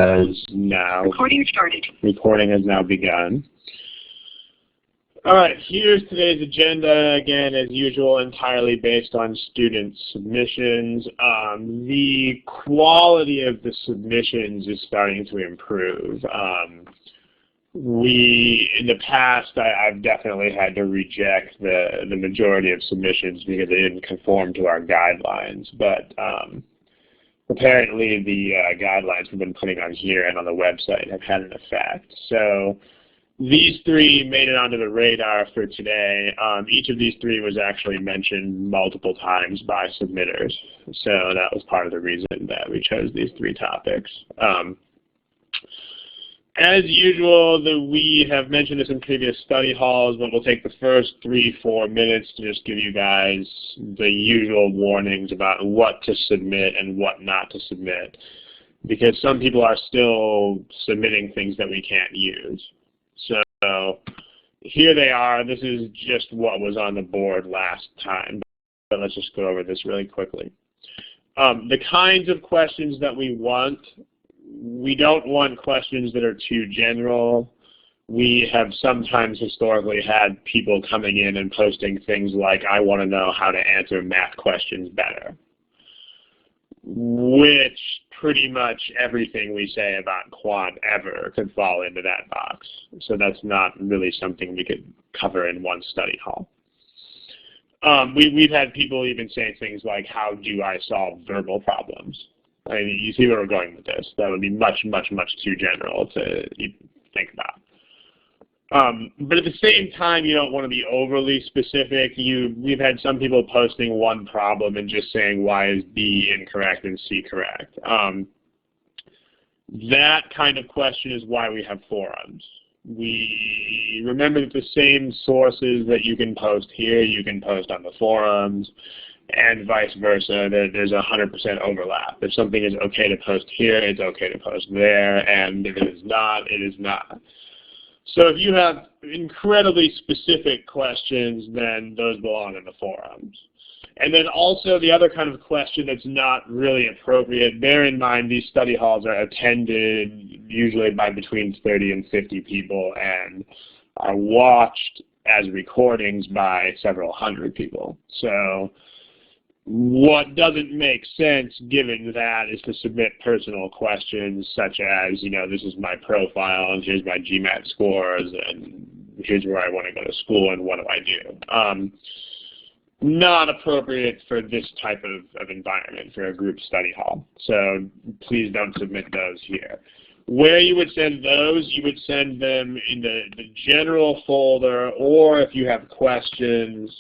has now recording has now begun. All right, here's today's agenda. Again, as usual, entirely based on student submissions. The quality of the submissions is starting to improve. In the past, I've definitely had to reject the majority of submissions because they didn't conform to our guidelines. But apparently the guidelines we've been putting on here and on the website have had an effect. So these three made it onto the radar for today. Each of these three was actually mentioned multiple times by submitters. So that was part of the reason that we chose these three topics. As usual, we have mentioned this in previous study halls, but we'll take the first 3-4 minutes to just give you guys the usual warnings about what to submit and what not to submit, because some people are still submitting things that we can't use. So here they are. This is just what was on the board last time, but let's just go over this really quickly. The kinds of questions that we want: we don't want questions that are too general. We have sometimes historically had people coming in and posting things like, I want to know how to answer math questions better, which pretty much everything we say about quant ever could fall into that box. So that's not really something we could cover in one study hall. We've had people even say things like, how do I solve verbal problems? I mean, you see where we're going with this. That would be much, much, much too general to even think about. But at the same time, you don't want to be overly specific. We've had some people posting one problem and just saying, why is B incorrect and C correct? That kind of question is why we have forums. We remember that the same sources that you can post here, you can post on the forums, and vice versa. There's 100% overlap. If something is okay to post here, it's okay to post there, and if it is not, it is not. So if you have incredibly specific questions, then those belong in the forums. And then also the other kind of question that's not really appropriate, bear in mind these study halls are attended usually by between 30 and 50 people and are watched as recordings by several hundred people. So what doesn't make sense given that is to submit personal questions such as, this is my profile and here's my GMAT scores and here's where I want to go to school and what do I do. Not appropriate for this type of environment, for a group study hall. So please don't submit those here. Where you would send those, you would send them in the general folder, or if you have questions,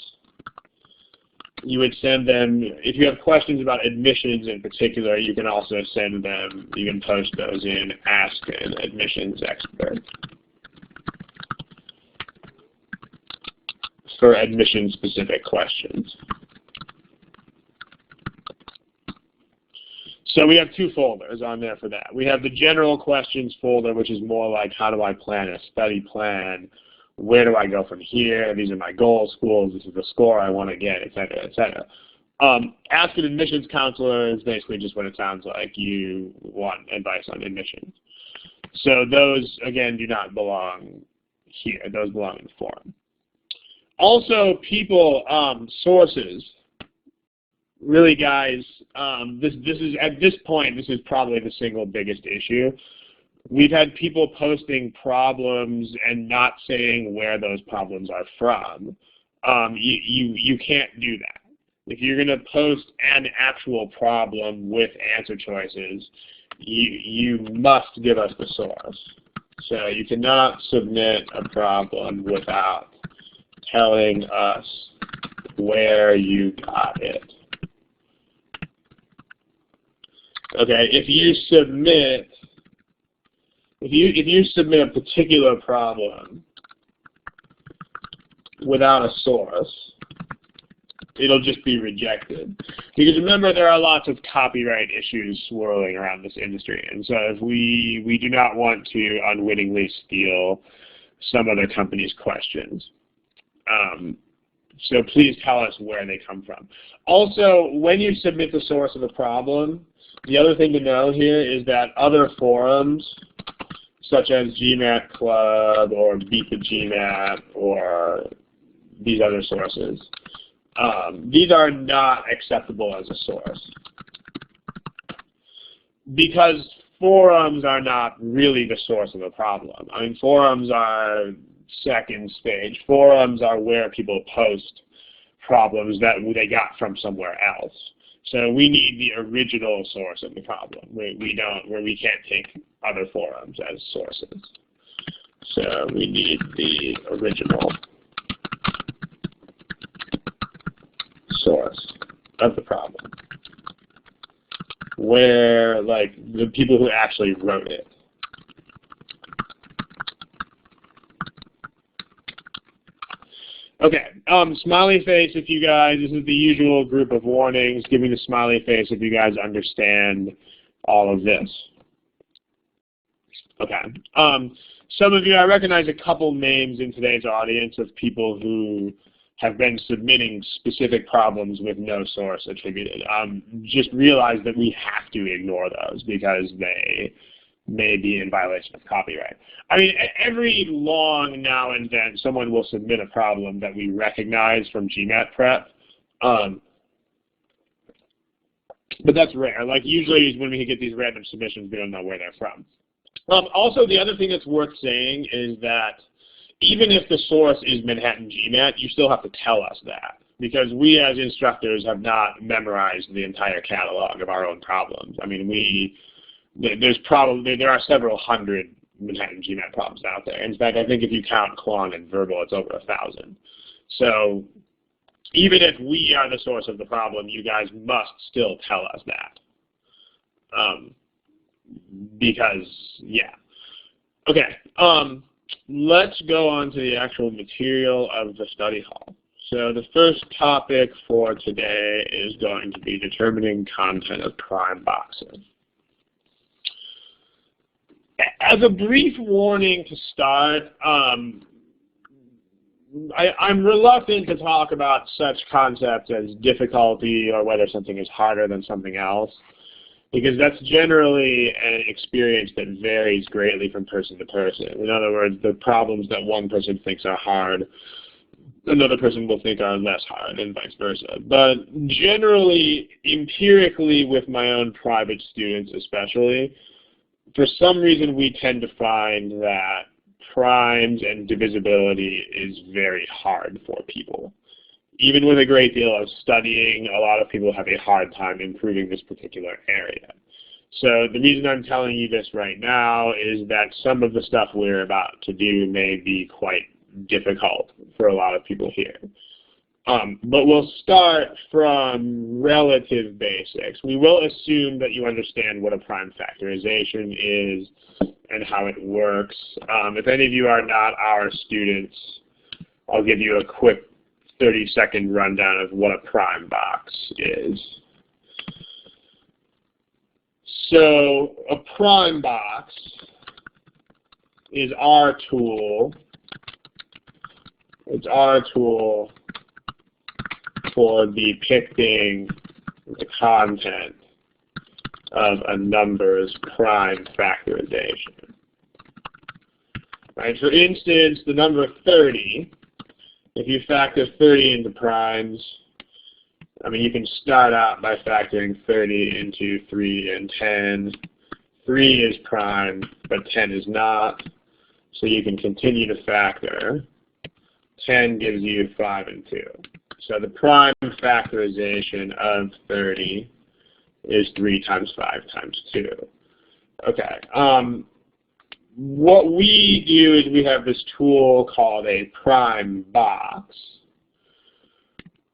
you would send them, if you have questions about admissions in particular, you can also send them, you can post those in Ask an Admissions Expert for admission-specific questions. So we have two folders on there for that. We have the general questions folder, which is more like, how do I plan a study plan? Where do I go from here? These are my goal schools. This is the score I want to get, et cetera, et cetera. Ask an admissions counselor is basically just what it sounds like. You want advice on admissions. So those, again, do not belong here. Those belong in the forum. Also, people, sources. Really, guys, this is, at this point, this is probably the single biggest issue. We've had people posting problems and not saying where those problems are from. You can't do that. If you're going to post an actual problem with answer choices, you must give us the source. So you cannot submit a problem without telling us where you got it. Okay, if you submit a particular problem without a source, it'll just be rejected. Because remember, there are lots of copyright issues swirling around this industry, and so if we do not want to unwittingly steal some other company's questions. So please tell us where they come from. Also, when you submit the source of a problem, The other thing to know here is that other forums, such as GMAT Club or Beat the GMAT or these other sources, these are not acceptable as a source. Because forums are not really the source of the problem. I mean, forums are second stage. Forums are where people post problems that they got from somewhere else. So we need the original source of the problem. We can't take other forums as sources. So we need the original source of the problem, where, like, the people who actually wrote it. Okay, smiley face if you guys, this is the usual group of warnings. Give me the smiley face if you guys understand all of this. Okay, some of you, I recognize a couple names in today's audience of people who have been submitting specific problems with no source attributed. Just realize that we have to ignore those because they may be in violation of copyright. I mean, every long now and then someone will submit a problem that we recognize from GMAT prep. But that's rare. Like, usually when we get these random submissions, we don't know where they're from. Also, the other thing that's worth saying is that even if the source is Manhattan GMAT, you still have to tell us that, because we as instructors have not memorized the entire catalog of our own problems. I mean, there are several hundred Manhattan GMAT problems out there. In fact, I think if you count Quant and verbal, it's over 1,000. So even if we are the source of the problem, you guys must still tell us that. Because, yeah. Okay, let's go on to the actual material of the study hall. So the first topic for today is going to be determining content of prime boxes. As a brief warning to start, I'm reluctant to talk about such concepts as difficulty or whether something is harder than something else, because that's generally an experience that varies greatly from person to person. In other words, the problems that one person thinks are hard, another person will think are less hard, and vice versa. But generally, empirically, with my own private students especially, for some reason we tend to find that primes and divisibility is very hard for people. Even with a great deal of studying, a lot of people have a hard time improving this particular area. So the reason I'm telling you this right now is that some of the stuff we're about to do may be quite difficult for a lot of people here. But we'll start from relative basics. We will assume that you understand what a prime factorization is and how it works. If any of you are not our students, I'll give you a quick 30-second rundown of what a prime box is. So a prime box is our tool. It's our tool for depicting the content of a number's prime factorization. Right, for instance, the number 30, if you factor 30 into primes, I mean, you can start out by factoring 30 into 3 and 10. 3 is prime, but 10 is not, so you can continue to factor. 10 gives you 5 and 2. So the prime factorization of 30 is 3 times 5 times 2. Okay. What we do is we have this tool called a prime box,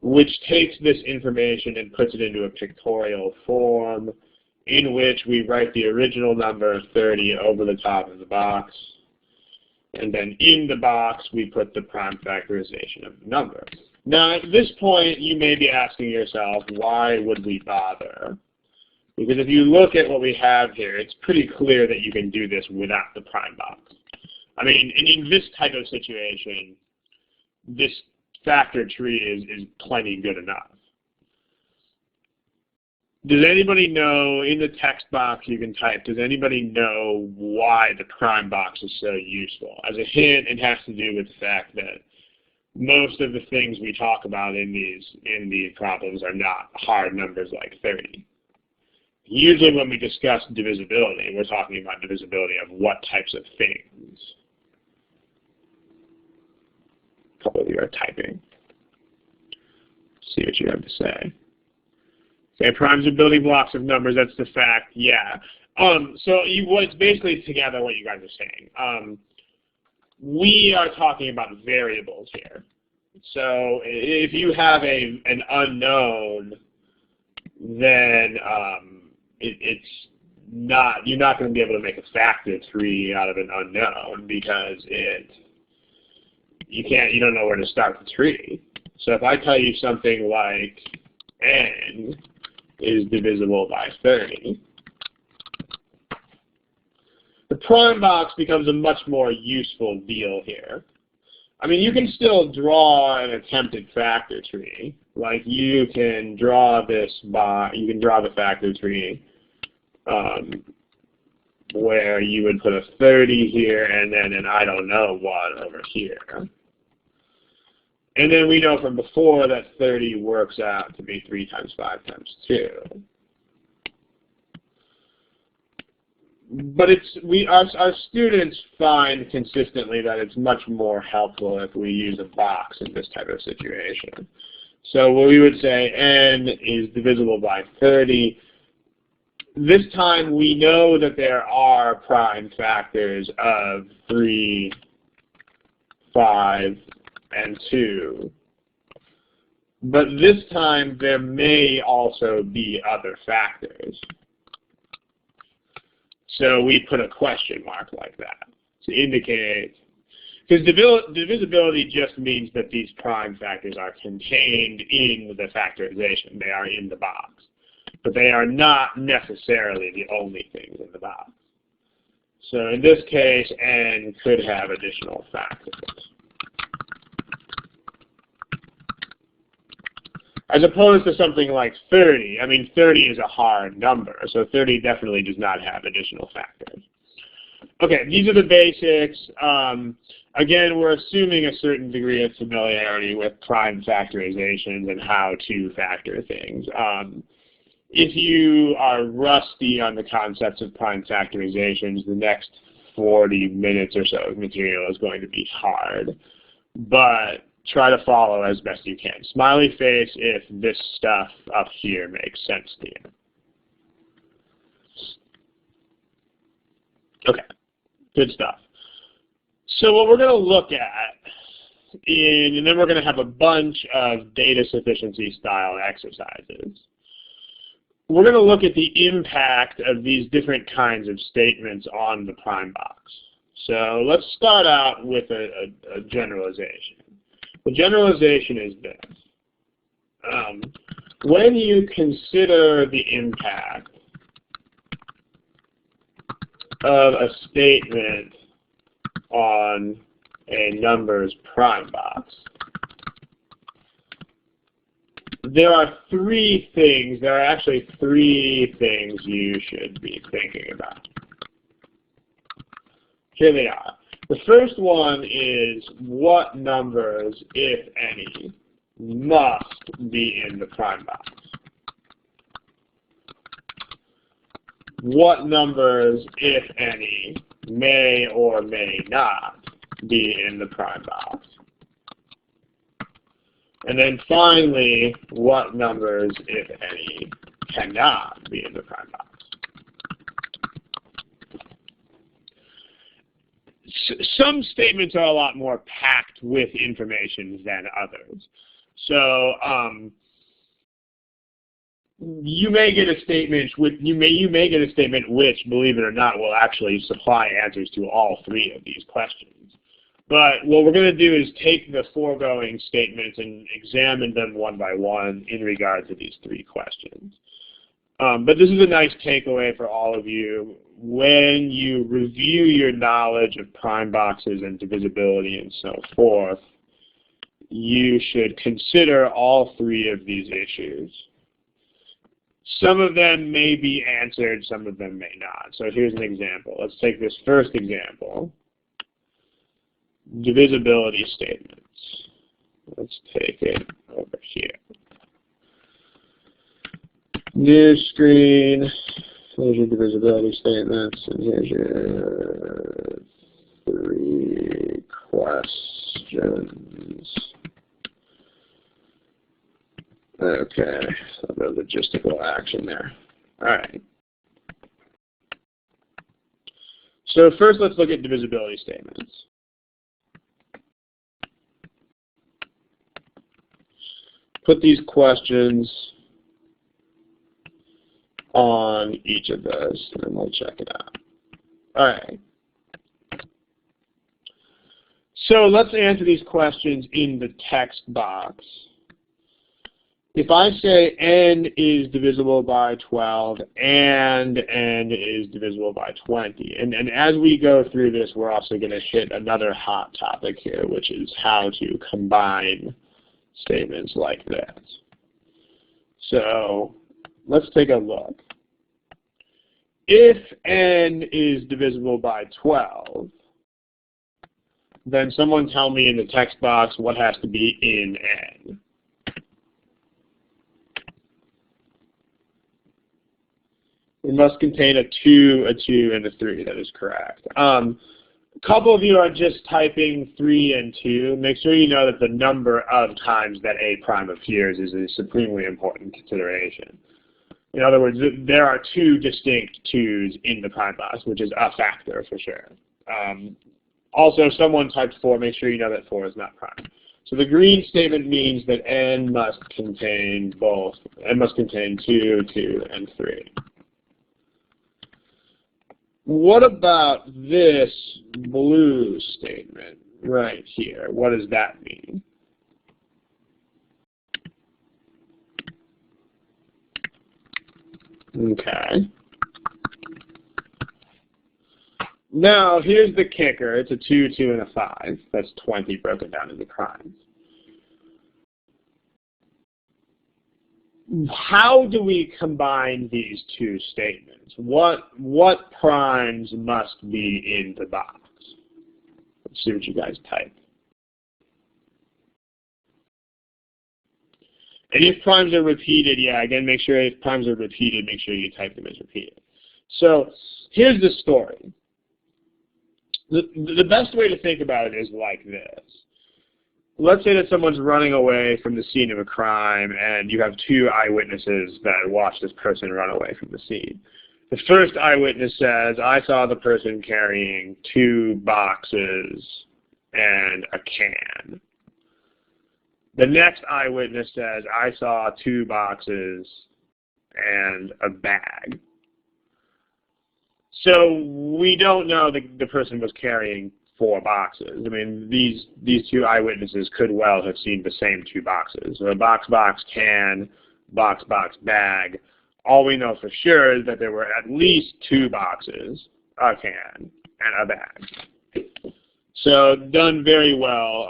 which takes this information and puts it into a pictorial form in which we write the original number 30 over the top of the box. And then in the box, we put the prime factorization of the number. Now, at this point, you may be asking yourself, why would we bother? Because if you look at what we have here, it's pretty clear that you can do this without the prime box. I mean, in this type of situation, this factor tree is plenty good enough. Does anybody know, in the text box you can type, does anybody know why the prime box is so useful? As a hint, it has to do with the fact that most of the things we talk about in these problems are not hard numbers like 30. Usually when we discuss divisibility, we're talking about divisibility of what types of things. A couple of you are typing. See what you have to say. Okay, primes are building blocks of numbers, that's the fact, yeah. So it's basically together what you guys are saying. We are talking about variables here. So if you have an unknown, then you're not going to be able to make a factor tree out of an unknown because you don't know where to start the tree. So if I tell you something like n is divisible by 30, the prime box becomes a much more useful deal here. I mean, you can still draw an attempted factor tree. Like you can draw the factor tree where you would put a 30 here and then an I don't know what over here. And then we know from before that 30 works out to be 3 times 5 times 2. But our students find consistently that it's much more helpful if we use a box in this type of situation. So we would say n is divisible by 30. This time we know that there are prime factors of 3, 5, and 2. But this time there may also be other factors. So we put a question mark like that to indicate, because divisibility just means that these prime factors are contained in the factorization. They are in the box. But they are not necessarily the only things in the box. So in this case, n could have additional factors. As opposed to something like 30. I mean, 30 is a hard number, so 30 definitely does not have additional factors. Okay, these are the basics. Again, we're assuming a certain degree of familiarity with prime factorizations and how to factor things. If you are rusty on the concepts of prime factorizations, the next 40 minutes or so of material is going to be hard. But try to follow as best you can. Smiley face if this stuff up here makes sense to you. Okay, good stuff. So what we're going to look at, and then we're going to have a bunch of data sufficiency style exercises. We're going to look at the impact of these different kinds of statements on the prime box. So let's start out with a generalization. The generalization is this. When you consider the impact of a statement on a number's prime box, there are actually three things you should be thinking about. Here they are. The first one is what numbers, if any, must be in the prime box. What numbers, if any, may or may not be in the prime box. And then finally, what numbers, if any, cannot be in the prime box. Some statements are a lot more packed with information than others. So you may get a statement which, believe it or not, will actually supply answers to all three of these questions. But what we're going to do is take the foregoing statements and examine them one by one in regard to these three questions. But this is a nice takeaway for all of you. When you review your knowledge of prime boxes and divisibility and so forth, you should consider all three of these issues. Some of them may be answered, some of them may not. So here's an example. Let's take this first example. Divisibility statements. Let's take it over here. New screen. Here's your divisibility statements, and here's your 3 questions. Okay, so a bit of logistical action there. All right. So first, let's look at divisibility statements. Put these questions on each of those, and we'll check it out. All right. So let's answer these questions in the text box. If I say n is divisible by 12 and n is divisible by 20, and as we go through this, we're also going to hit another hot topic here, which is how to combine statements like this. So let's take a look. If n is divisible by 12, then someone tell me in the text box what has to be in n. It must contain a 2, a 2, and a 3. That is correct. A couple of you are just typing 3 and 2. Make sure you know that the number of times that a prime appears is a supremely important consideration. In other words, there are 2 distinct 2's in the prime box, which is a factor for sure. Also, if someone typed 4, make sure you know that 4 is not prime. So the green statement means that n must contain both. N must contain 2, 2, and 3. What about this blue statement right here? What does that mean? Okay. Now, here's the kicker. It's a 2, 2, and a 5. That's 20 broken down into primes. How do we combine these 2 statements? What primes must be in the box? Let's see what you guys type. And if primes are repeated, yeah, again, make sure if primes are repeated, make sure you type them as repeated. So here's the story. The best way to think about it is like this. Let's say that someone's running away from the scene of a crime, and you have 2 eyewitnesses that watch this person run away from the scene. The first eyewitness says, I saw the person carrying 2 boxes and a can. The next eyewitness says, I saw 2 boxes and a bag. So we don't know that the person was carrying 4 boxes. I mean, these 2 eyewitnesses could well have seen the same 2 boxes. So a box, can, box, bag. All we know for sure is that there were at least 2 boxes, a can, and a bag. So done very well.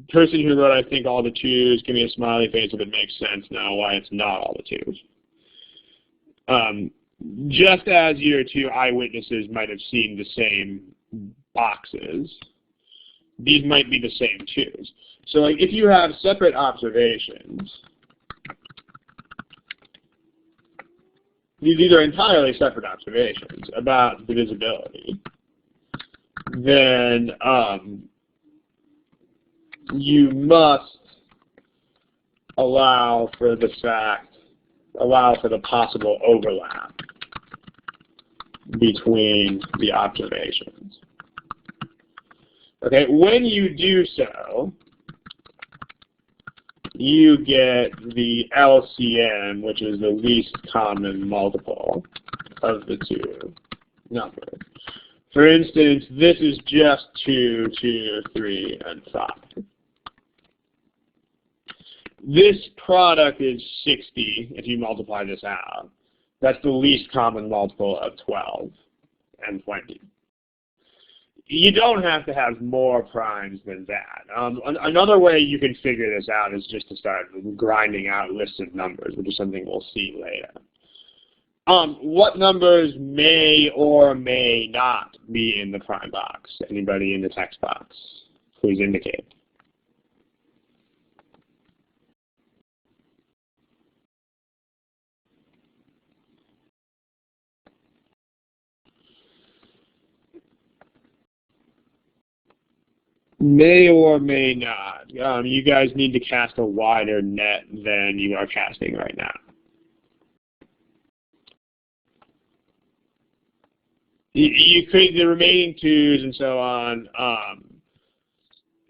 Person who wrote, I think, all the 2's, give me a smiley face if it makes sense now why it's not all the 2's. Just as your 2 eyewitnesses might have seen the same boxes, these might be the same 2's. So like, if you have separate observations, these are entirely separate observations about divisibility, then you must allow for the possible overlap between the observations. Okay, when you do so, you get the LCM, which is the least common multiple of the 2 numbers. For instance, this is just 2, 2, 3, and 5. This product is 60 if you multiply this out. That's the least common multiple of 12 and 20. You don't have to have more primes than that. Another way you can figure this out is just to start grinding out lists of numbers, which is something we'll see later. What numbers may or may not be in the prime box? Anybody in the text box? Please indicate. May or may not. You guys need to cast a wider net than you are casting right now. You create the remaining 2s and so on.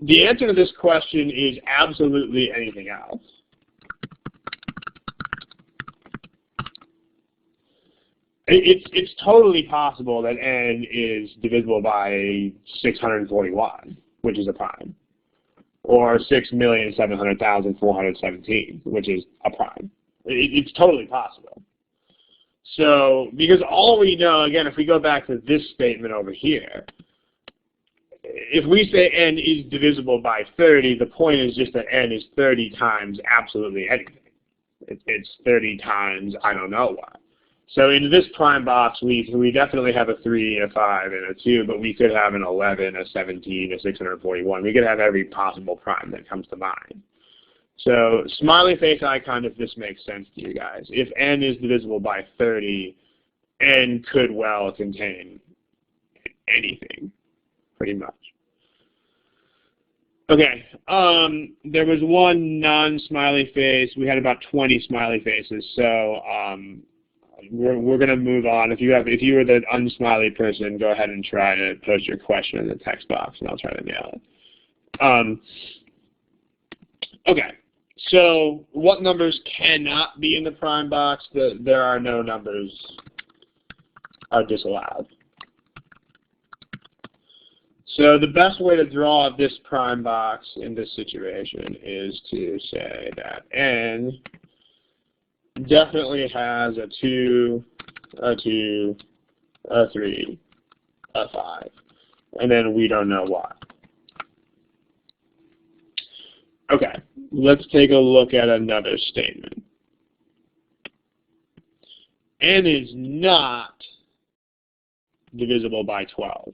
The answer to this question is absolutely anything else. It's totally possible that n is divisible by 641, which is a prime, or 6,700,417, which is a prime. It's totally possible. So, because all we know, again, if we go back to this statement over here, if we say n is divisible by 30, the point is just that n is 30 times absolutely anything. It's 30 times I don't know what. So in this prime box, we definitely have a 3, a 5, and a 2, but we could have an 11, a 17, a 641. We could have every possible prime that comes to mind. So smiley face icon if this makes sense to you guys. If n is divisible by 30, n could well contain anything, pretty much. Okay, there was one non-smiley face. We had about 20 smiley faces, so we're going to move on. If you were the unsmiley person, go ahead and try to post your question in the text box, and I'll try to nail it. Okay, so what numbers cannot be in the prime box? There are no numbers are disallowed. So the best way to draw this prime box in this situation is to say that n definitely has a 2, a 2, a 3, a 5, and then we don't know what. Okay, let's take a look at another statement. N is not divisible by 12.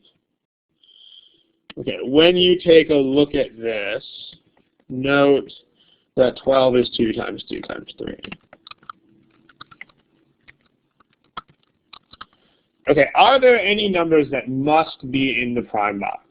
Okay, when you take a look at this, note that 12 is 2 times 2 times 3. Okay, are there any numbers that must be in the prime box?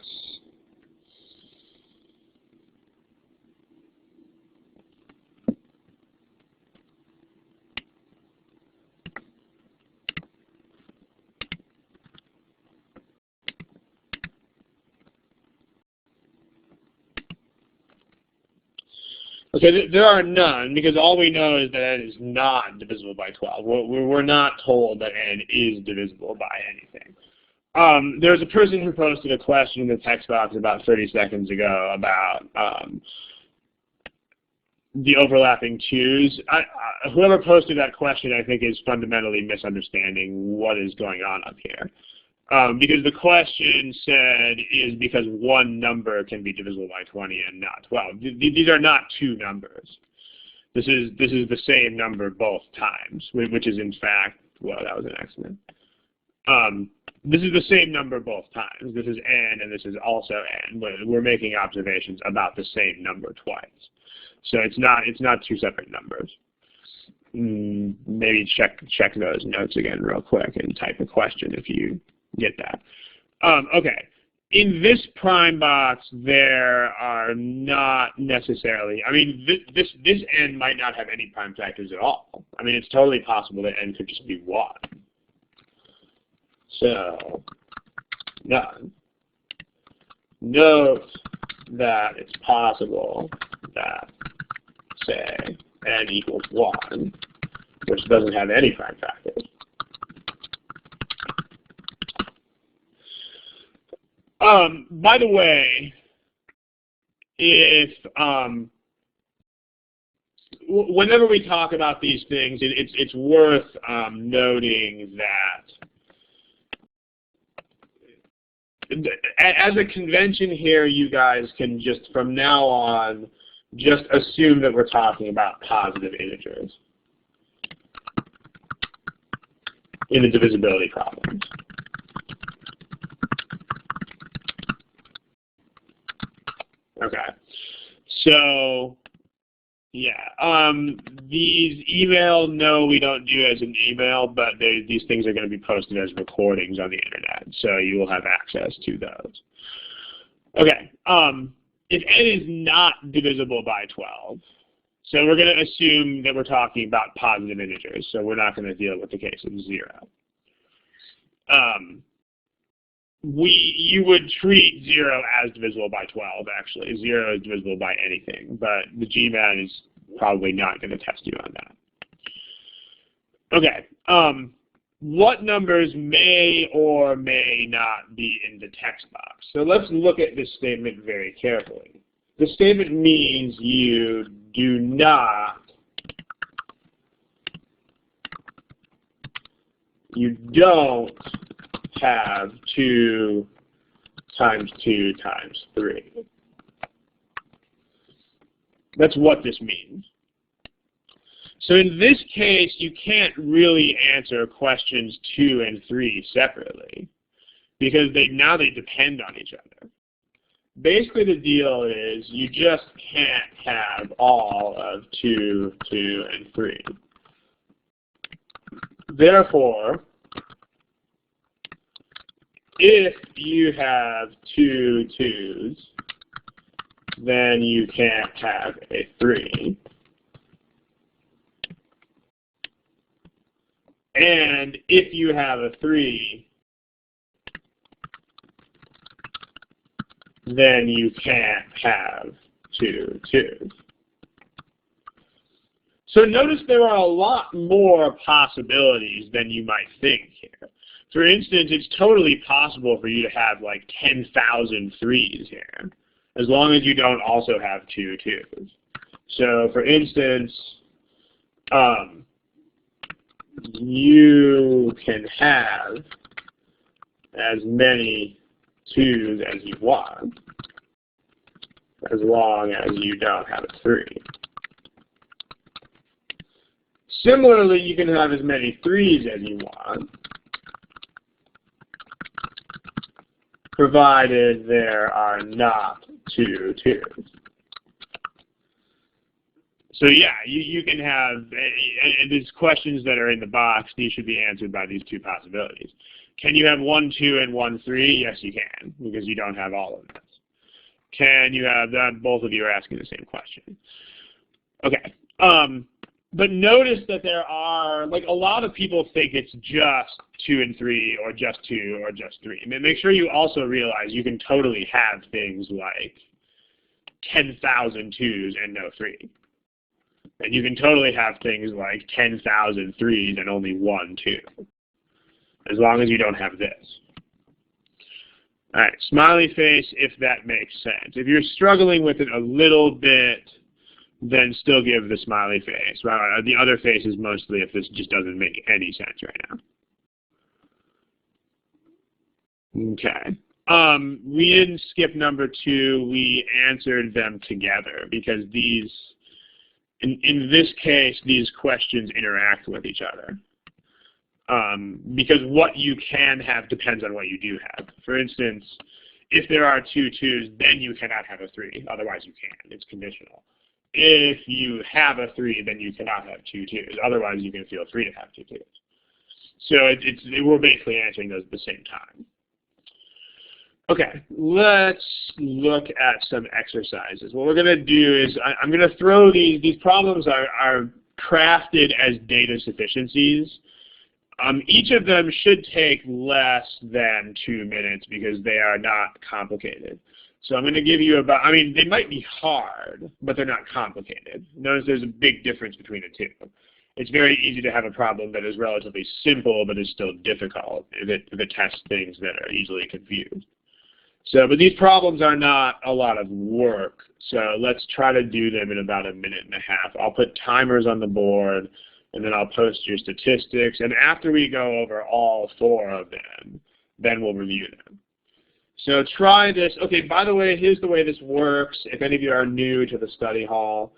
Okay, there are none, because all we know is that n is not divisible by 12. We're not told that n is divisible by anything. There's a person who posted a question in the text box about 30 seconds ago about the overlapping 2's. Whoever posted that question, I think, is fundamentally misunderstanding what is going on up here. Because the question said is because one number can be divisible by 20 and not 12. These are not 2 numbers. This is the same number both times, which is in fact, well, that was an accident. This is the same number both times. This is n and this is also n, but we're making observations about the same number twice. So it's not 2 separate numbers. Maybe check those notes again real quick and type a question if you get that. Okay, in this prime box, there are not necessarily, I mean, this n might not have any prime factors at all. I mean, it's totally possible that n could just be 1. So, none. Note that it's possible that, say, n equals 1, which doesn't have any prime factors. By the way, if whenever we talk about these things, it's worth noting that as a convention here, you guys can just, from now on, just assume that we're talking about positive integers in the divisibility problems. Okay. So, yeah, these email, no, we don't do as an email, but these things are going to be posted as recordings on the internet, so you will have access to those. Okay, if n is not divisible by 12, so we're going to assume that we're talking about positive integers, so we're not going to deal with the case of 0. You would treat 0 as divisible by 12, actually. 0 is divisible by anything, but the GMAT is probably not going to test you on that. Okay, what numbers may or may not be in the text box? So let's look at this statement very carefully. The statement means you do not, you don't have 2 times 2 times 3. That's what this means. So in this case, you can't really answer questions 2 and 3 separately because now they depend on each other. Basically, the deal is you just can't have all of 2, 2, and 3. Therefore, if you have 2 2s, then you can't have a 3. And if you have a 3, then you can't have 2 2s. So notice there are a lot more possibilities than you might think here. For instance, it's totally possible for you to have like 10,000 3s here, as long as you don't also have 2 2s. So for instance, you can have as many 2s as you want, as long as you don't have a 3. Similarly, you can have as many 3s as you want, provided there are not 2 2s. So yeah, you can have, these questions that are in the box, these should be answered by these 2 possibilities. Can you have 1 2 and 1 3? Yes, you can, because you don't have all of this. Can you have that? Both of you are asking the same question. Okay. But notice that there are, like, a lot of people think it's just 2 and 3, or just 2, or just 3. And make sure you also realize you can totally have things like 10,000 2s and no 3. And you can totally have things like 10,000 3s and only 1 2, as long as you don't have this. All right, smiley face if that makes sense. If you're struggling with it a little bit, then still give the smiley face. Right? The other face is mostly if this just doesn't make any sense right now. Okay. We didn't skip number 2. We answered them together because these, in this case, these questions interact with each other. Because what you can have depends on what you do have. For instance, if there are 2 2s, then you cannot have a 3. Otherwise, you can. It's conditional. If you have a 3, then you cannot have 2 2s. Otherwise, you can feel free to have 2 2s. So we're basically answering those at the same time. Okay, let's look at some exercises. What we're going to do is I'm going to throw these problems are crafted as data sufficiencies. Each of them should take less than 2 minutes because they are not complicated. So I'm going to give you about, I mean, they might be hard, but they're not complicated. Notice there's a big difference between the two. It's very easy to have a problem that is relatively simple but is still difficult if it tests things that are easily confused. So, but these problems are not a lot of work. So let's try to do them in about 1.5 minutes. I'll put timers on the board, and then I'll post your statistics. And after we go over all 4 of them, then we'll review them. So try this. Okay, by the way, here's the way this works. If any of you are new to the study hall,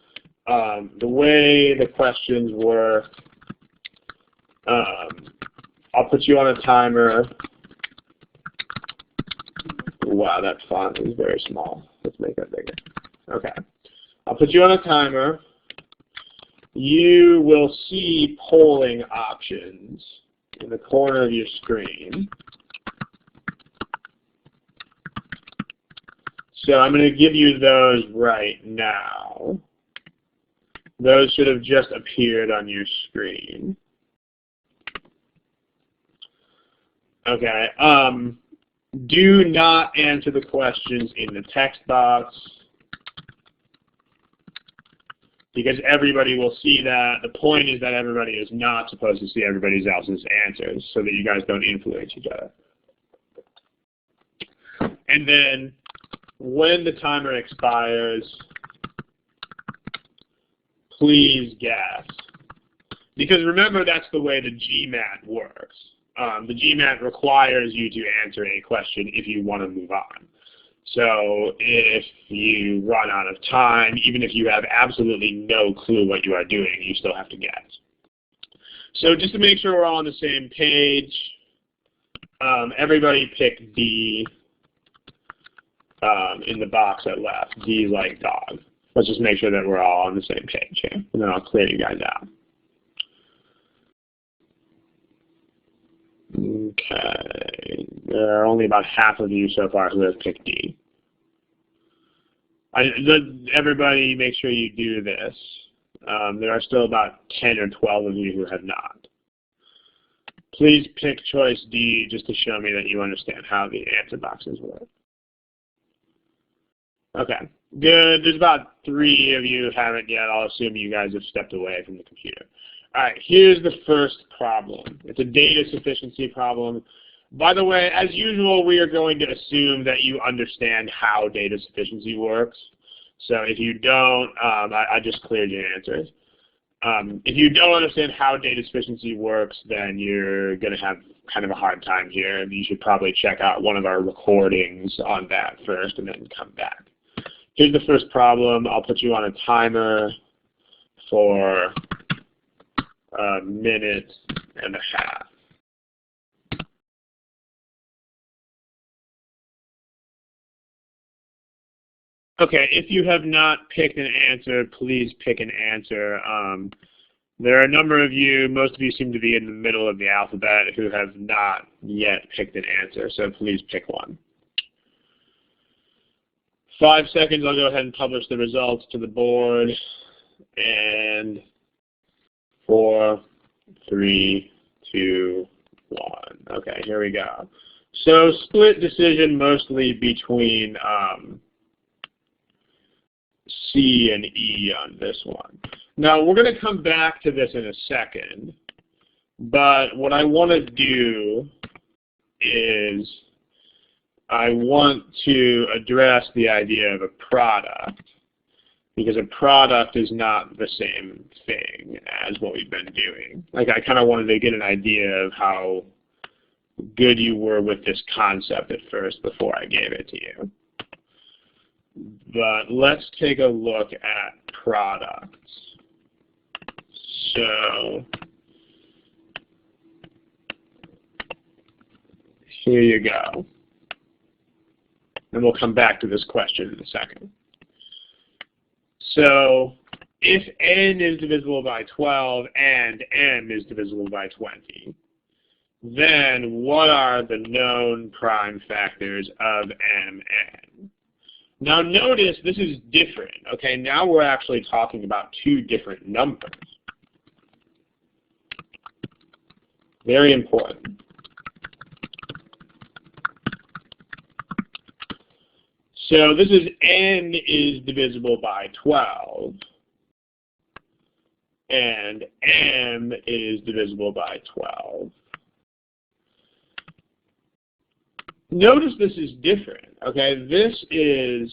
the way the questions work, I'll put you on a timer. Wow, that font is very small. Let's make that bigger. Okay. I'll put you on a timer. You will see polling options in the corner of your screen. So I'm going to give you those right now. Those should have just appeared on your screen. Okay. Do not answer the questions in the text box, because everybody will see that. The point is that everybody is not supposed to see everybody else's answers so that you guys don't influence each other. And then when the timer expires, please guess. Because remember, that's the way the GMAT works. The GMAT requires you to answer a question if you want to move on. So if you run out of time, even if you have absolutely no clue what you are doing, you still have to guess. So just to make sure we're all on the same page, everybody pick D in the box at left, D like dog. Let's just make sure that we're all on the same page here, and then I'll clear you guys out. Okay, there are only about half of you so far who have picked D. Everybody make sure you do this. There are still about 10 or 12 of you who have not. Please pick choice D just to show me that you understand how the answer boxes work. Okay, good. There's about 3 of you who haven't yet. I'll assume you guys have stepped away from the computer. All right, here's the first problem. It's a data sufficiency problem. By the way, as usual, we are going to assume that you understand how data sufficiency works. So if you don't, I just cleared your answers. If you don't understand how data sufficiency works, then you're going to have kind of a hard time here. You should probably check out one of our recordings on that first and then come back. Here's the first problem. I'll put you on a timer for a minute and a half. Okay, if you have not picked an answer, please pick an answer. There are a number of you, most of you seem to be in the middle of the alphabet, who have not yet picked an answer, so please pick one. 5 seconds, I'll go ahead and publish the results to the board. And 4, 3, 2, 1. Okay, here we go. So split decision mostly between C and E on this one. Now, we're going to come back to this in a second, but what I want to do is I want to address the idea of a product, because a product is not the same thing as what we've been doing. Like, I kind of wanted to get an idea of how good you were with this concept at first before I gave it to you. But let's take a look at products. So here you go. And we'll come back to this question in a second. So if n is divisible by 12 and m is divisible by 20, then what are the known prime factors of mn? Now notice this is different. Okay, now we're actually talking about 2 different numbers. Very important. So this is n is divisible by 12, and m is divisible by 12. Notice this is different, okay? This is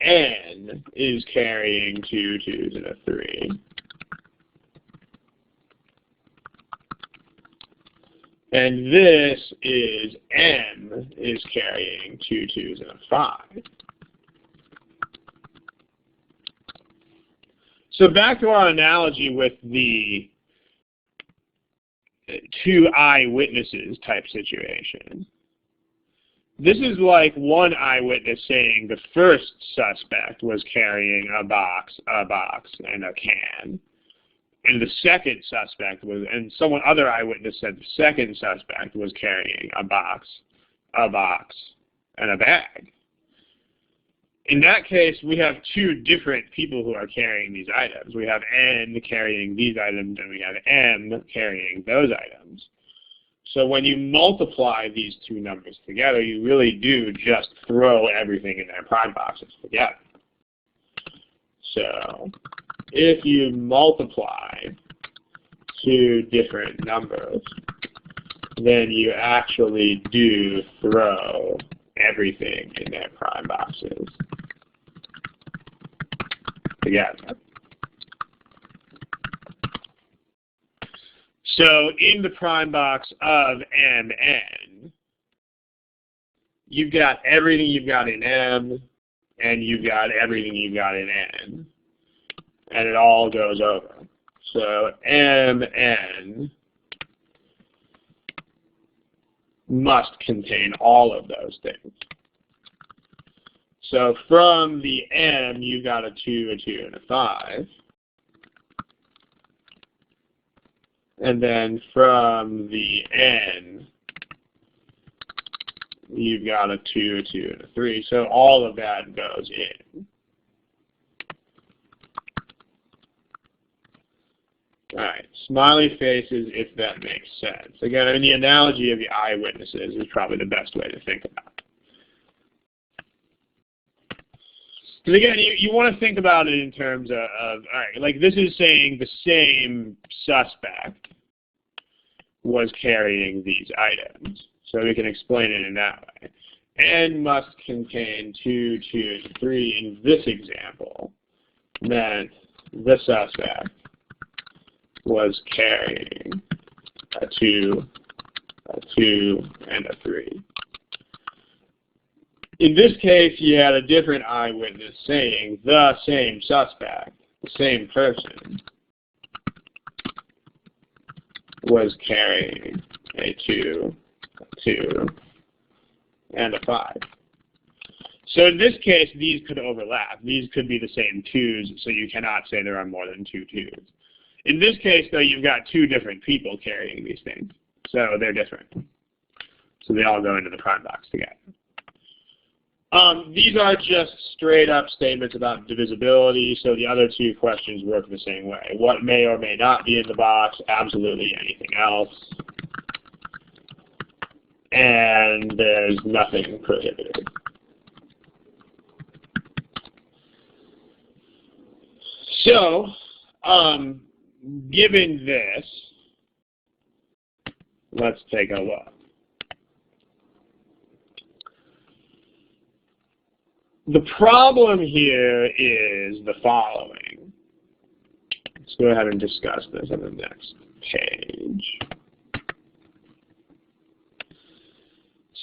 n is carrying 2 2s and a 3. And this is m is carrying 2 2s and a 5. So back to our analogy with the 2 eyewitnesses type situation. This is like one eyewitness saying the first suspect was carrying a box, and a can. And the second suspect was, and someone other eyewitness said the second suspect was carrying a box, and a bag. In that case, we have 2 different people who are carrying these items. We have N carrying these items, and we have M carrying those items. So when you multiply these 2 numbers together, you really do just throw everything in their prime boxes together. So if you multiply 2 different numbers, then you actually do throw everything in their prime boxes together. So in the prime box of Mn, you've got everything you've got in M, and you've got everything you've got in N, and it all goes over. So Mn must contain all of those things. So from the M, you've got a 2, a 2, and a 5. And then from the N, you've got a 2, a 2, and a 3. So all of that goes in. All right, smiley faces if that makes sense. Again, I mean, the analogy of the eyewitnesses is probably the best way to think about it. Because again, you want to think about it in terms of, all right, like this is saying the same suspect was carrying these items. So we can explain it in that way. N must contain 2, 2, and 3 in this example meant the suspect was carrying a 2, a 2, and a 3. In this case, you had a different eyewitness saying the same suspect, the same person, was carrying a 2, a 2, and a 5. So in this case, these could overlap. These could be the same 2s, so you cannot say there are more than 2 2s. In this case, though, you've got 2 different people carrying these things, so they're different. So they all go into the prime box together. These are just straight-up statements about divisibility, so the other 2 questions work the same way. What may or may not be in the box? Absolutely anything else. And there's nothing prohibited. So, given this, let's take a look. The problem here is the following. Let's go ahead and discuss this on the next page.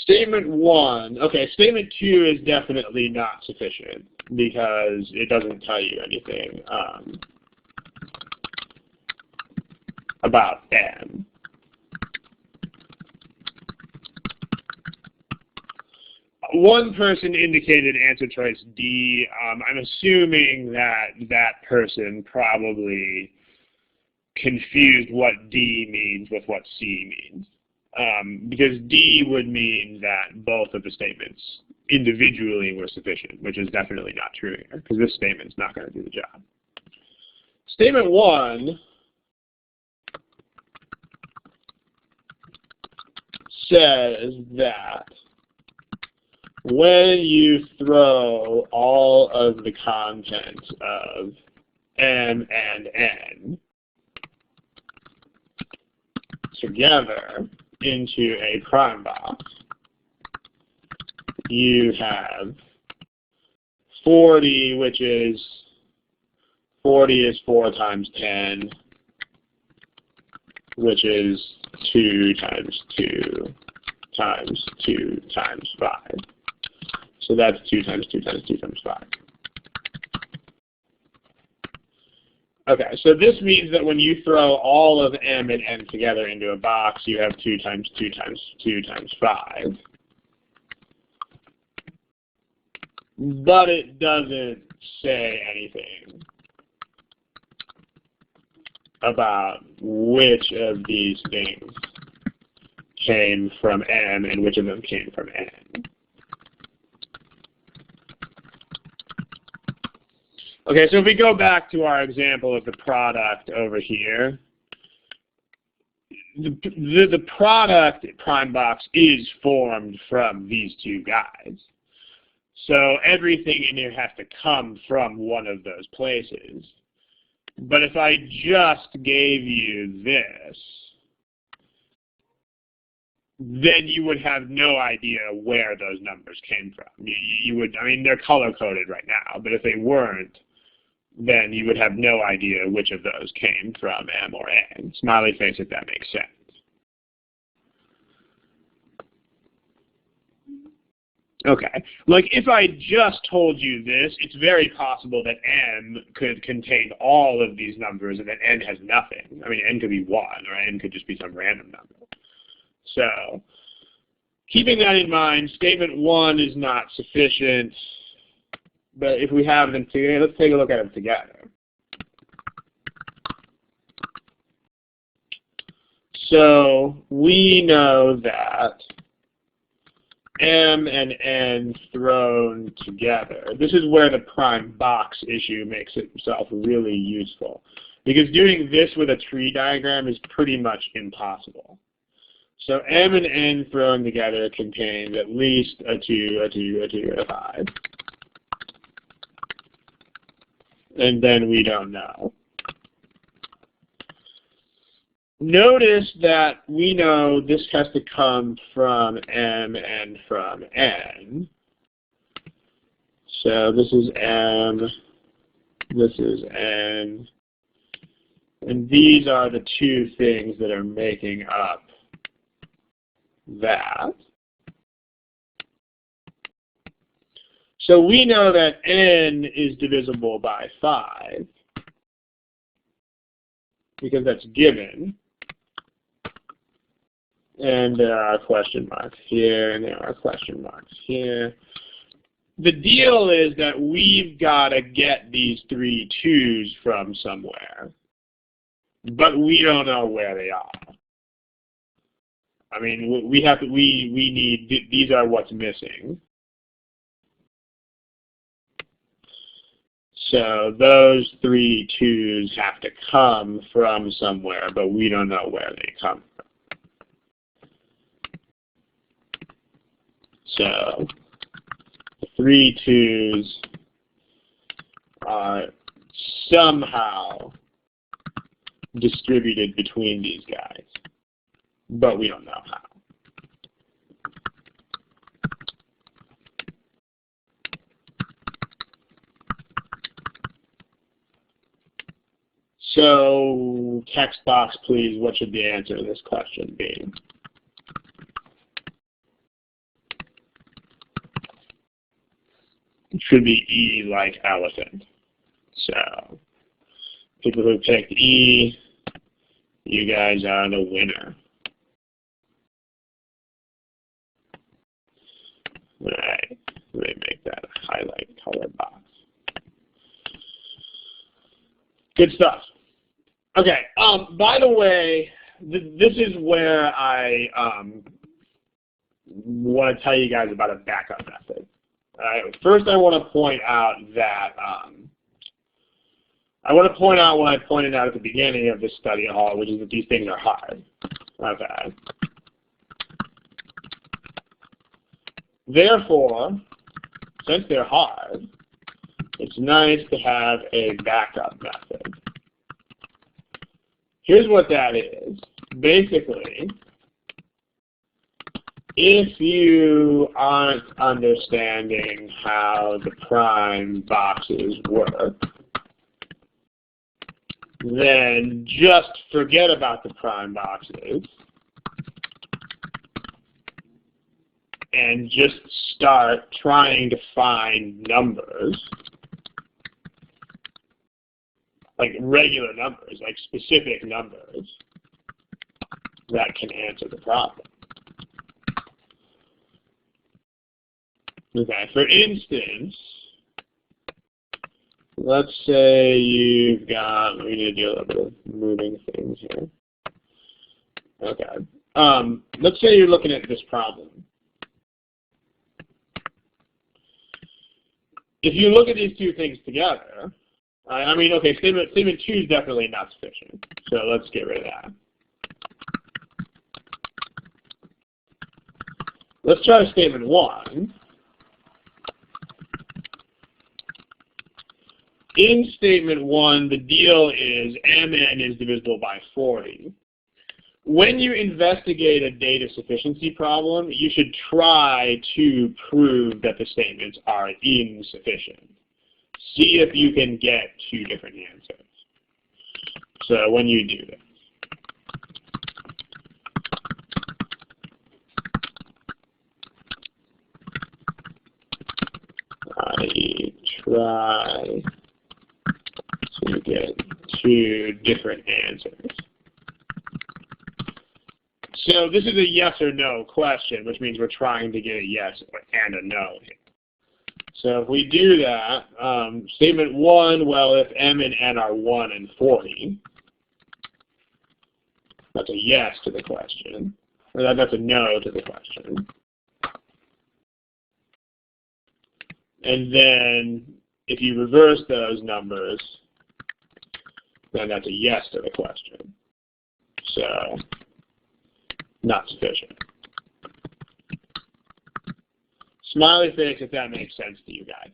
Statement 1, okay, statement 2 is definitely not sufficient because it doesn't tell you anything about M. One person indicated answer choice D. I'm assuming that that person probably confused what D means with what C means. Because D would mean that both of the statements individually were sufficient, which is definitely not true here, because this statement's not going to do the job. Statement 1 says that when you throw all of the contents of M and N together into a prime box, you have 40, which is 40 is 4 times 10, which is 2 times 2 times 2 times 5. So that's 2 times 2 times 2 times 5. Okay, so this means that when you throw all of m and n together into a box, you have 2 times 2 times 2 times 5. But it doesn't say anything about which of these things came from m and which of them came from n. Okay, so if we go back to our example of the product over here, the product prime box is formed from these two guys. So everything in here has to come from one of those places. But if I just gave you this, then you would have no idea where those numbers came from. You would, I mean, they're color-coded right now, but if they weren't, then you would have no idea which of those came from M or N. Smiley face if that makes sense. Okay, like if I just told you this, it's very possible that M could contain all of these numbers and that N has nothing. I mean, N could be 1, or N could just be some random number. So, keeping that in mind, statement 1 is not sufficient. But if we have them together, let's take a look at them together. So we know that M and N thrown together. This is where the prime box issue makes itself really useful. Because doing this with a tree diagram is pretty much impossible. So M and N thrown together contains at least a 2, a 2, a 2, and a 5. And then we don't know. Notice that we know this has to come from M and from N. So this is M, this is N, and these are the two things that are making up that. So we know that N is divisible by 5, because that's given. And there are question marks here, and there are question marks here. The deal is that we've got to get these 3 2's from somewhere, but we don't know where they are. I mean, we need, these are what's missing. So those 3 2's have to come from somewhere, but we don't know where they come from. So the 3 2's are somehow distributed between these guys, but we don't know how. So, text box, please, what should the answer to this question be? It should be E like elephant. So, people who picked E, you guys are the winner. All right, let me make that a highlight color box. Good stuff. Okay, by the way, this is where I want to tell you guys about a backup method. First, I want to point out that what I pointed out at the beginning of this study hall, which is that these things are hard. Okay. Therefore, since they're hard, it's nice to have a backup method. Here's what that is. Basically, if you aren't understanding how the prime boxes work, then just forget about the prime boxes and just start trying to find numbers, like regular numbers, like specific numbers that can answer the problem. Okay, for instance, let's say you've got, we need to do a little bit of moving things here. Okay, let's say you're looking at this problem. If you look at these two things together, I mean, okay, statement 2 is definitely not sufficient, so let's get rid of that. Let's try statement 1. In statement 1, the deal is MN is divisible by 40. When you investigate a data sufficiency problem, you should try to prove that the statements are insufficient. See if you can get two different answers. So when you do this, I try to get two different answers. So this is a yes or no question, which means we're trying to get a yes and a no here. So if we do that, statement 1, well, if M and N are 1 and 40, that's a yes to the question. Or that's a no to the question. And then if you reverse those numbers, then that's a yes to the question. So not sufficient. Smiley face if that makes sense to you guys.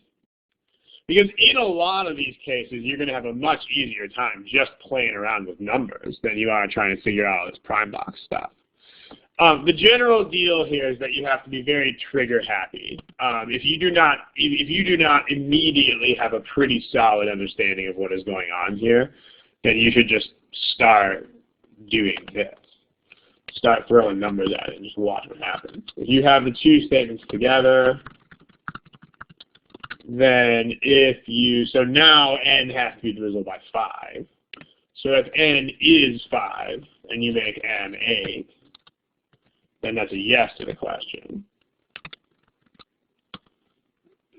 Because in a lot of these cases, you're going to have a much easier time just playing around with numbers than you are trying to figure out all this prime box stuff. The general deal here is that you have to be very trigger happy. If you do not immediately have a pretty solid understanding of what is going on here, then you should just start doing this. Start throwing numbers at it and just watch what happens. If you have the two statements together, then so now N has to be divisible by 5. So if N is 5 and you make M 8, then that's a yes to the question.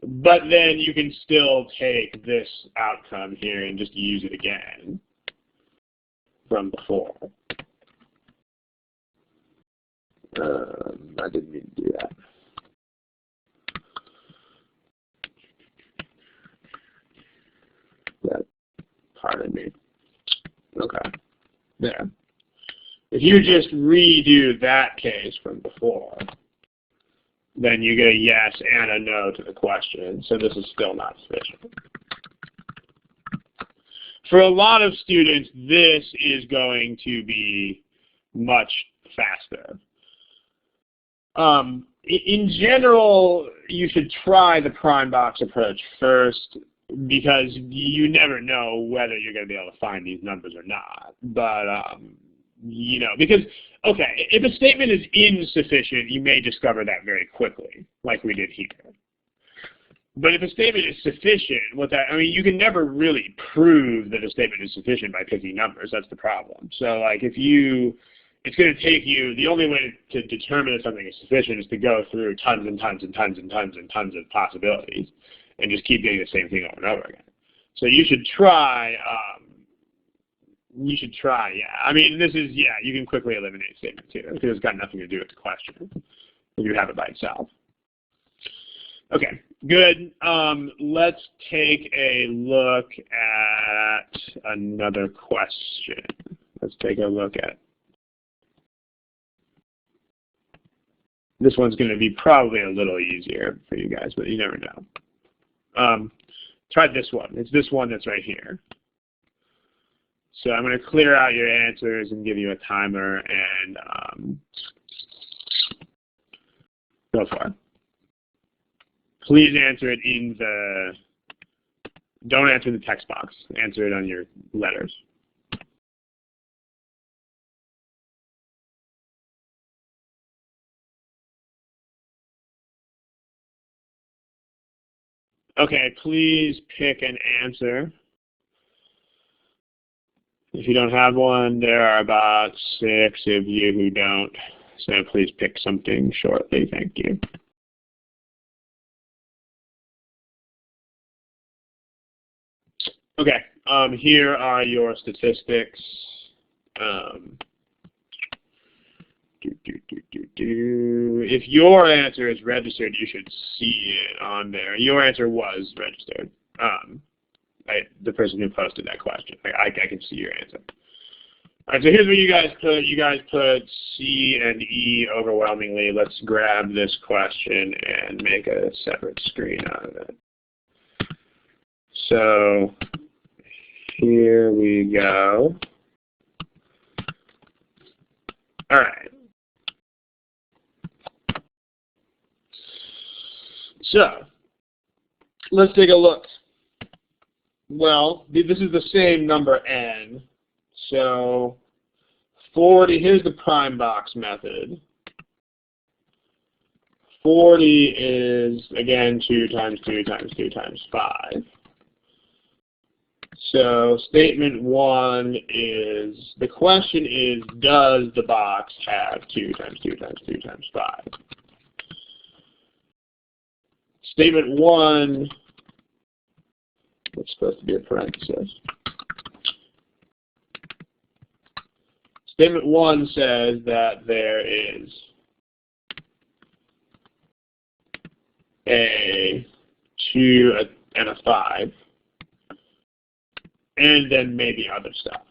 But then you can still take this outcome here and just use it again from before. I didn't mean to do that. Pardon me. Okay. There. If you just redo that case from before, then you get a yes and a no to the question. So this is still not sufficient. For a lot of students, this is going to be much faster. In general, you should try the prime box approach first because you never know whether you're going to be able to find these numbers or not. But, you know, because, okay, if a statement is insufficient, you may discover that very quickly, like we did here. But if a statement is sufficient, you can never really prove that a statement is sufficient by picking numbers. That's the problem. So, like, it's going to take you, the only way to determine if something is sufficient is to go through tons and tons and tons and tons and tons of possibilities and just keep doing the same thing over and over again. So you should try, yeah. I mean, you can quickly eliminate statement 2 because it's got nothing to do with the question if you have it by itself. Okay, good. Let's take a look at another question. Let's take a look at this one's going to be probably a little easier for you guys, but you never know. Try this one. It's this one that's right here. So I'm going to clear out your answers and give you a timer and go for it. Please answer it don't answer in the text box. Answer it on your letters. Okay, please pick an answer. If you don't have one, there are about 6 of you who don't. So please pick something shortly. Thank you. Okay, here are your statistics. If your answer is registered, you should see it on there. Your answer was registered. The person who posted that question. I can see your answer. All right, so here's what you guys put. You guys put C and E overwhelmingly. Let's grab this question and make a separate screen out of it. So here we go. All right. So let's take a look. Well, this is the same number n. So 40, here's the prime box method. 40 is, again, 2 times 2 times 2 times 5. So statement 1 is, the question is, does the box have 2 times 2 times 2 times 5? Statement 1, it's supposed to be a parenthesis. Statement 1 says that there is a 2 and a 5, and then maybe other stuff.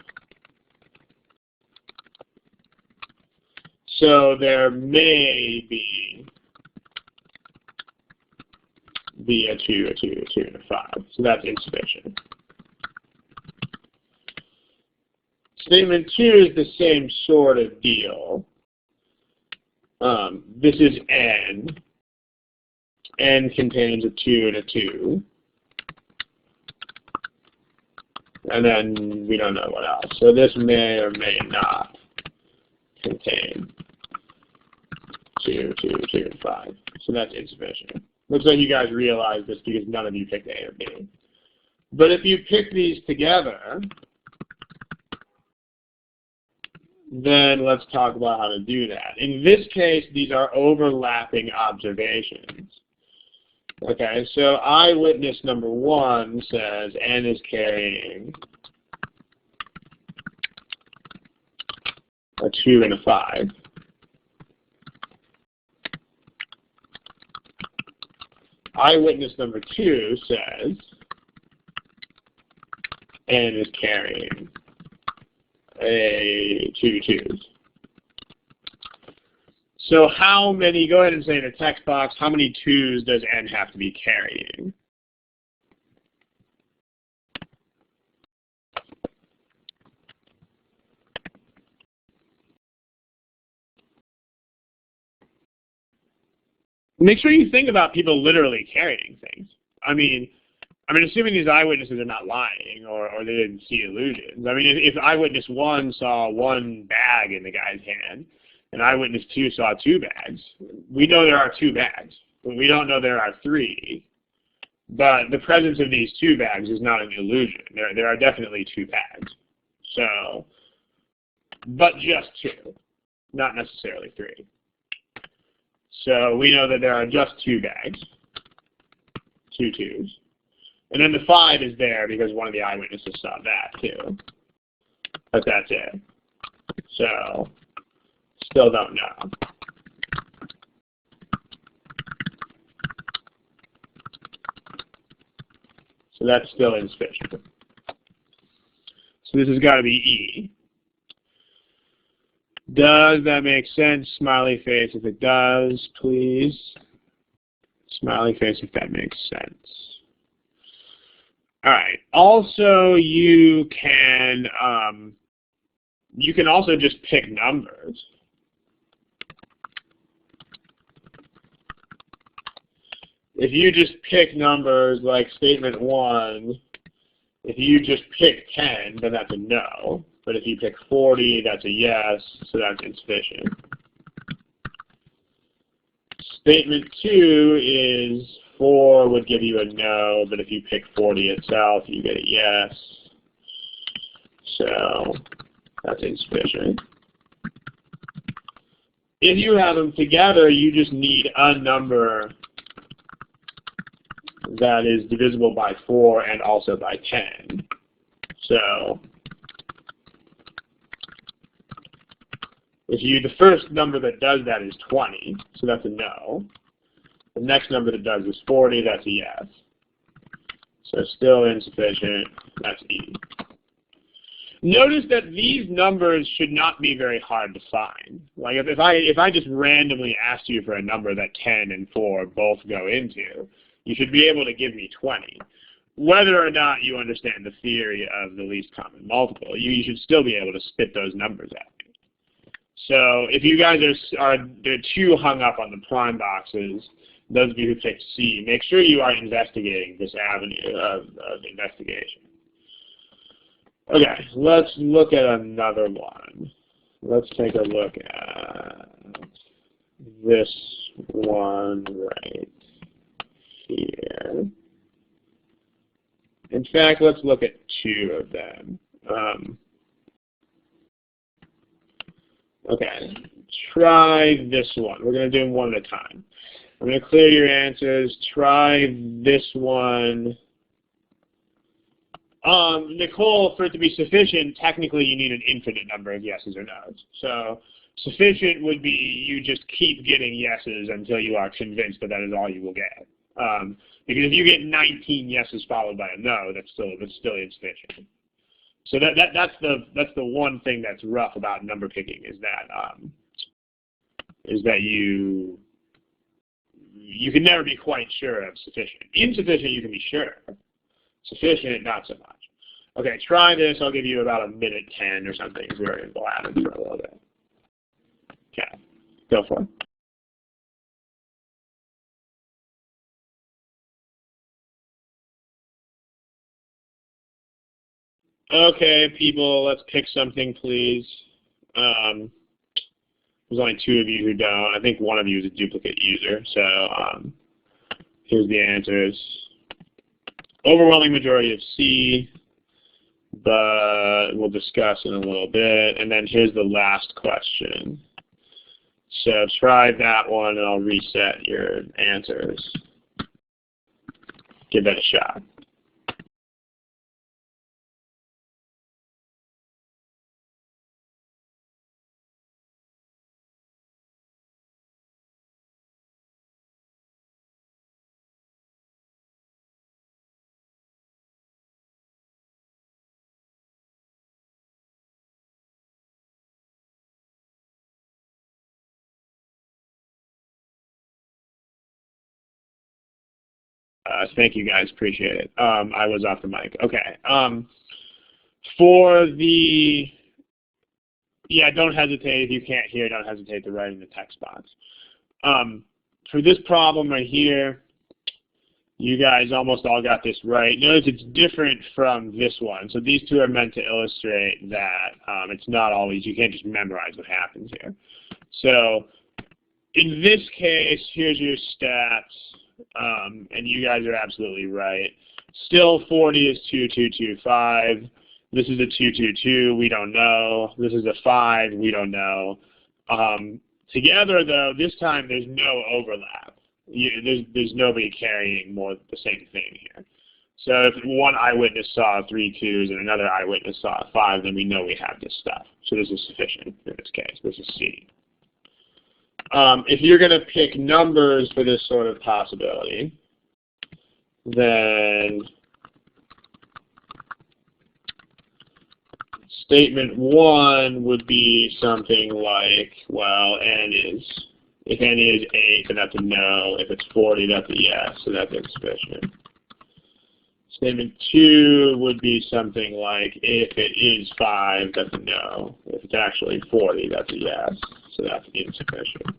So there may be a 2, a 2, a 2, and a 5. So that's insufficient. Statement 2 is the same sort of deal. This is n. N contains a 2 and a 2. And then we don't know what else. So this may or may not contain 2, 2, 2, and 5. So that's insufficient. Looks like you guys realize this because none of you picked A or B. But if you pick these together, then let's talk about how to do that. In this case, these are overlapping observations. Okay, so eyewitness number 1 says n is carrying a 2 and a 5. Eyewitness number 2 says n is carrying a 2 2s. So how many, go ahead and say in the text box, how many 2s does n have to be carrying? Make sure you think about people literally carrying things. I mean, assuming these eyewitnesses are not lying or they didn't see illusions. I mean, if eyewitness 1 saw 1 bag in the guy's hand, and eyewitness 2 saw 2 bags, we know there are 2 bags. But we don't know there are 3. But the presence of these 2 bags is not an illusion. There are definitely 2 bags. So, but just 2, not necessarily 3. So we know that there are just 2 bags, 2 2s. And then the 5 is there because one of the eyewitnesses saw that too. But that's it. So, still don't know. So that's still insufficient. So this has got to be E. Does that make sense? Smiley face if it does, please. Smiley face if that makes sense. All right. Also, you can also just pick numbers. If you just pick numbers like statement 1, if you just pick 10, then that's a no. But if you pick 40, that's a yes, so that's insufficient. Statement 2 is 4 would give you a no, but if you pick 40 itself, you get a yes. So that's insufficient. If you have them together, you just need a number that is divisible by 4 and also by 10. So the first number that does that is 20, so that's a no. The next number that does is 40, that's a yes. So still insufficient, that's E. Notice that these numbers should not be very hard to find. Like if I just randomly asked you for a number that 10 and 4 both go into, you should be able to give me 20. Whether or not you understand the theory of the least common multiple, you should still be able to spit those numbers at me. So if you guys are too hung up on the prime boxes, those of you who picked C, make sure you are investigating this avenue of investigation. Okay, let's look at another one. Let's take a look at this one right here. In fact, let's look at 2 of them. Okay, try this one. We're going to do them one at a time. I'm going to clear your answers. Try this one. Nicole, for it to be sufficient, technically you need an infinite number of yeses or nos. So sufficient would be you just keep getting yeses until you are convinced that that is all you will get. Because if you get 19 yeses followed by a no, that's still insufficient. So that's the one thing that's rough about number picking is that you can never be quite sure of sufficient. Insufficient you can be sure. Sufficient, not so much. Okay, try this. I'll give you about a minute 10 or something. We're going to go at it for a little bit. Okay, go for it. Okay, people, let's pick something, please. There's only 2 of you who don't. I think one of you is a duplicate user. So here's the answers. Overwhelming majority of C, but we'll discuss in a little bit. And then here's the last question. So try that one, and I'll reset your answers. Give that a shot. Thank you, guys. Appreciate it. I was off the mic. Okay. For the, don't hesitate. If you can't hear, don't hesitate to write in the text box. For this problem right here, you guys almost all got this right. Notice it's different from this one. So these 2 are meant to illustrate that it's not always, you can't just memorize what happens here. So in this case, here's your stats. And you guys are absolutely right. Still 40 is 2225. This is a 222, we don't know. This is a 5, we don't know. Together though, this time there's no overlap. There's nobody carrying more the same thing here. So if one eyewitness saw 3 2s and another eyewitness saw a 5, then we know we have this stuff. So this is sufficient in this case. This is C. If you're going to pick numbers for this sort of possibility, then statement 1 would be something like, well, if n is 8, then that's a no. If it's 40, that's a yes, so that's insufficient. Statement 2 would be something like, if it is 5, that's a no. If it's actually 40, that's a yes, so that's insufficient.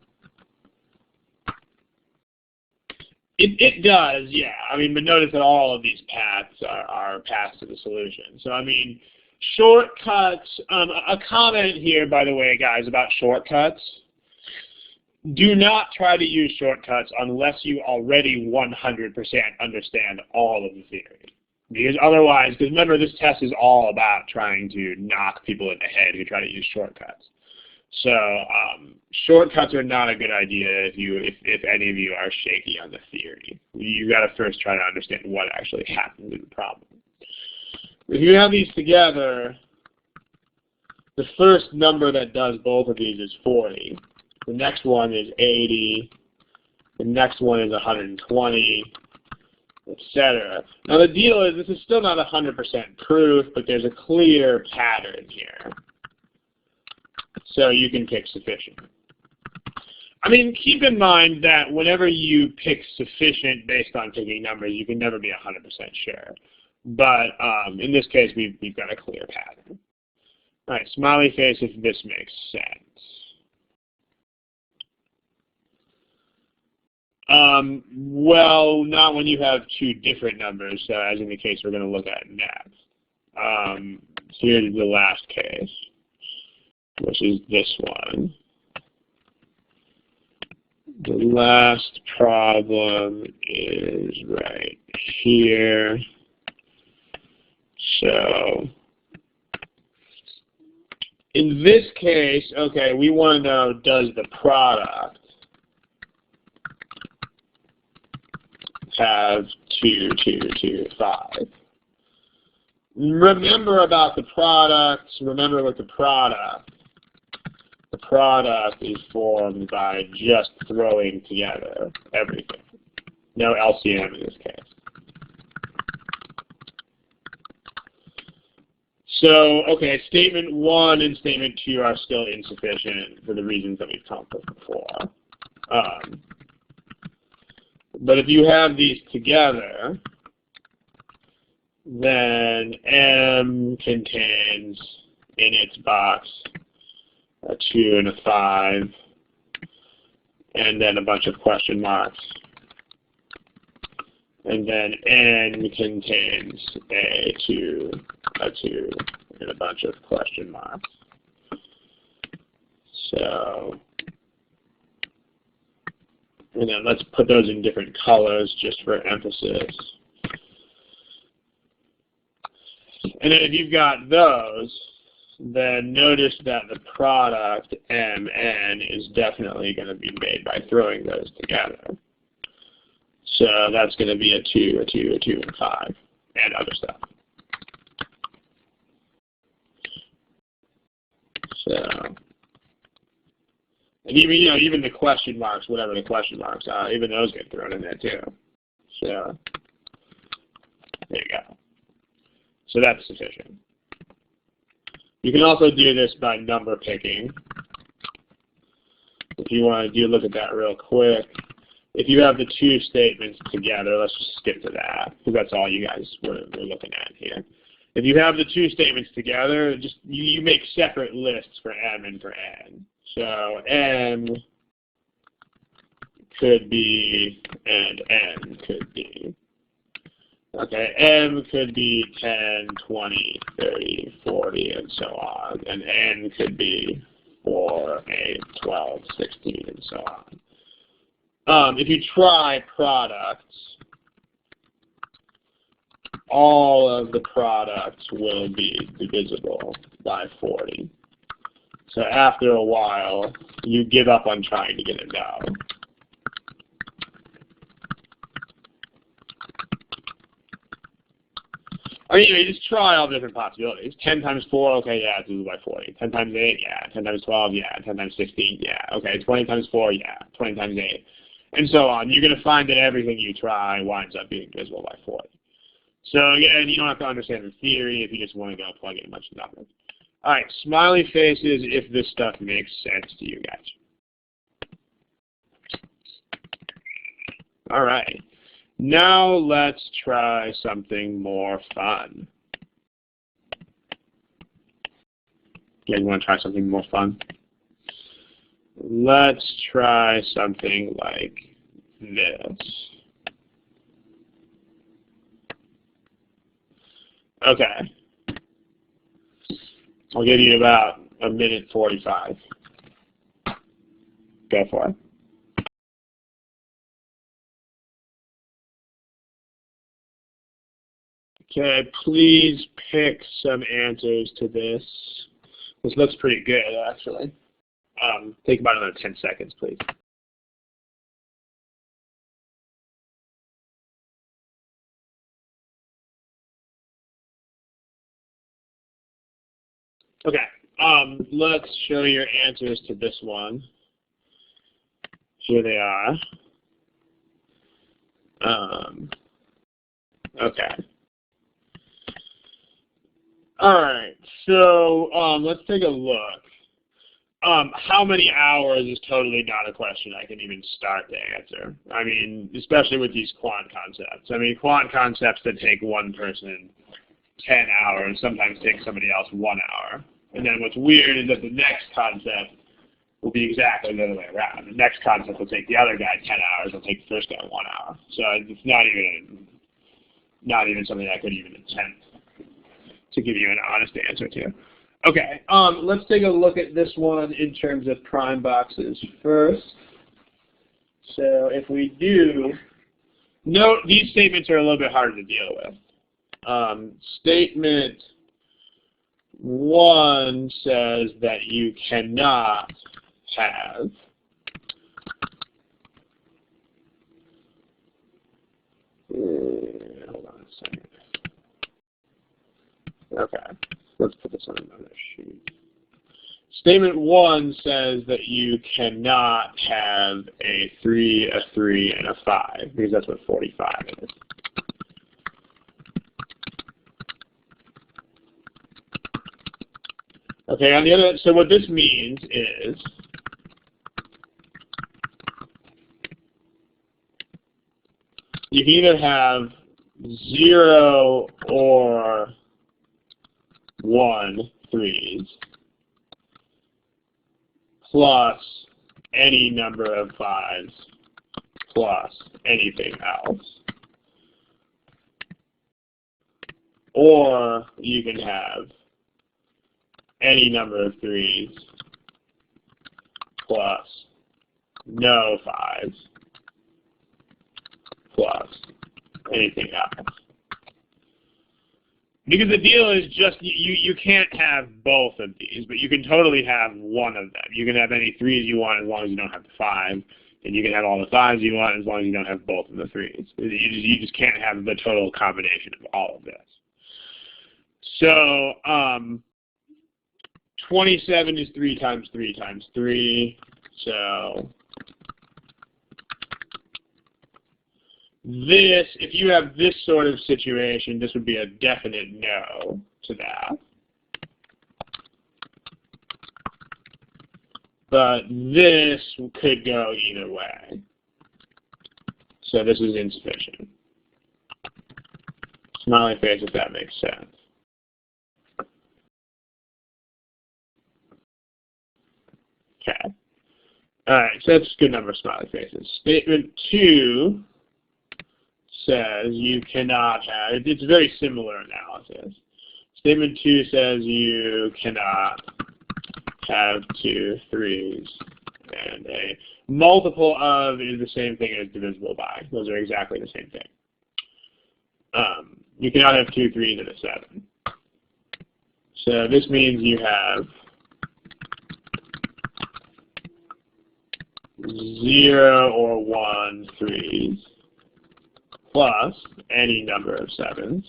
It does, yeah. I mean, but notice that all of these paths are paths to the solution. So, I mean, shortcuts, a comment here, by the way, guys, about shortcuts. do not try to use shortcuts unless you already 100% understand all of the theory. Because otherwise, because remember, this test is all about trying to knock people in the head who try to use shortcuts. So shortcuts are not a good idea if any of you are shaky on the theory. You've got to first try to understand what actually happened in the problem. If you have these together, the first number that does both of these is 40. The next one is 80. The next one is 120, etc. Now the deal is this is still not 100% proof, but there's a clear pattern here. So you can pick sufficient. I mean, keep in mind that whenever you pick sufficient based on picking numbers, you can never be 100% sure. But in this case, we've got a clear pattern. All right, smiley face if this makes sense. Well, not when you have two different numbers, as in the case we're going to look at next. So here's the last case, which is this one. The last problem is right here. So in this case, okay, we want to know, does the product have 2, 2, 2, 5? Remember about the product, remember with the product is formed by just throwing together everything. No LCM in this case. So, okay, statement 1 and statement 2 are still insufficient for the reasons that we've talked about before. But if you have these together, then M contains in its box a 2 and a 5, and then a bunch of question marks. And then N contains a 2, and a bunch of question marks. So, and then let's put those in different colors just for emphasis. And then if you've got those, then notice that the product MN is definitely going to be made by throwing those together. So that's going to be a 2, a 2, a 2, and 5, and other stuff. So, and even, you know, even the question marks, whatever the question marks are, even those get thrown in there too. So, there you go. So that's sufficient. You can also do this by number picking. If you want to look at that real quick. If you have the two statements together, let's just skip to that, because that's all you guys were looking at here. If you have the two statements together, just you make separate lists for M and for N. So M could be and N could be. Okay, M could be 10, 20, 30, 40, and so on. And N could be 4, 8, 12, 16, and so on. If you try products, all of the products will be divisible by 40. So after a while, you give up on trying to get a no. I mean, you just try all the different possibilities. 10 times 4, okay, yeah, it's divisible by 40. 10 times 8, yeah. 10 times 12, yeah. 10 times 16, yeah. Okay, 20 times 4, yeah. 20 times 8. And so on. You're going to find that everything you try winds up being divisible by 40. So again, you don't have to understand the theory if you just want to go plug in a bunch of numbers. All right, smiley faces if this stuff makes sense to you guys. All right. Now let's try something more fun. You guys want to try something more fun? Let's try something like this. Okay. I'll give you about a minute 45. Go for it. Okay, please pick some answers to this. This looks pretty good, actually. Take about another 10 seconds, please. Okay, let's show your answers to this one. Here they are. Okay. All right, so let's take a look. How many hours is totally not a question I can even start to answer. I mean, especially with these quant concepts. I mean, quant concepts that take one person 10 hours sometimes take somebody else 1 hour. And then what's weird is that the next concept will be exactly the other way around. The next concept will take the other guy 10 hours, will take the first guy 1 hour. So it's not even something I could even attempt to give you an honest answer to. Okay, let's take a look at this one in terms of prime boxes first. So if we do, note these statements are a little bit harder to deal with. Statement 1 says that you cannot have hold on a second. Okay, let's put this on another sheet. Statement 1 says that you cannot have a 3, a 3, and a 5, because that's what 45 is. Okay, on the other, so what this means is you can either have 0 or 1 3s plus any number of 5s plus anything else. Or you can have any number of 3s plus no 5s plus anything else. Because the deal is just you can't have both of these, but you can totally have one of them. You can have any 3s you want as long as you don't have the 5, and you can have all the 5s you want as long as you don't have both of the 3s. You just can't have the total combination of all of this. So 27 is 3 times 3 times 3. So this, if you have this sort of situation, this would be a definite no to that. But this could go either way. So this is insufficient. Smiley face if that makes sense. Okay. All right, so that's a good number of smiley faces. Statement 2 says you cannot have, it's a very similar analysis. Statement 2 says you cannot have 2 3s, and a multiple of is the same thing as divisible by. Those are exactly the same thing. You cannot have 2 3s and a 7. So this means you have 0 or 1 3s plus any number of 7s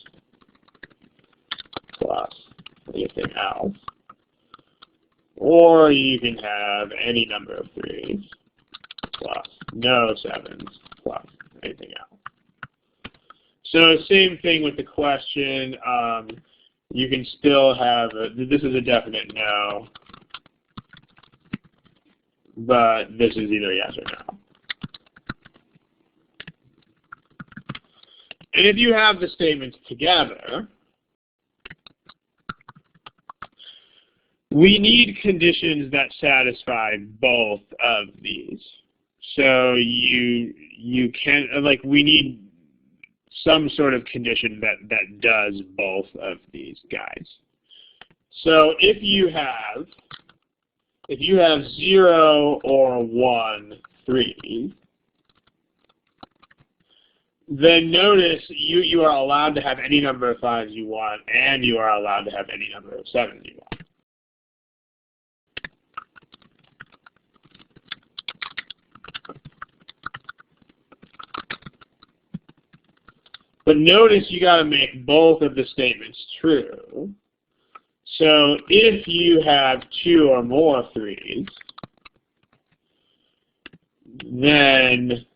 plus anything else. Or you can have any number of 3s plus no 7s plus anything else. So same thing with the question. You can still have, this is a definite no, but this is either yes or no. And if you have the statements together, we need conditions that satisfy both of these. So you can, like, we need some sort of condition that does both of these guys. So if you have 0 or 1 3, then notice you are allowed to have any number of 5s you want, and you are allowed to have any number of 7s you want. But notice you got to make both of the statements true. So if you have 2 or more 3s, then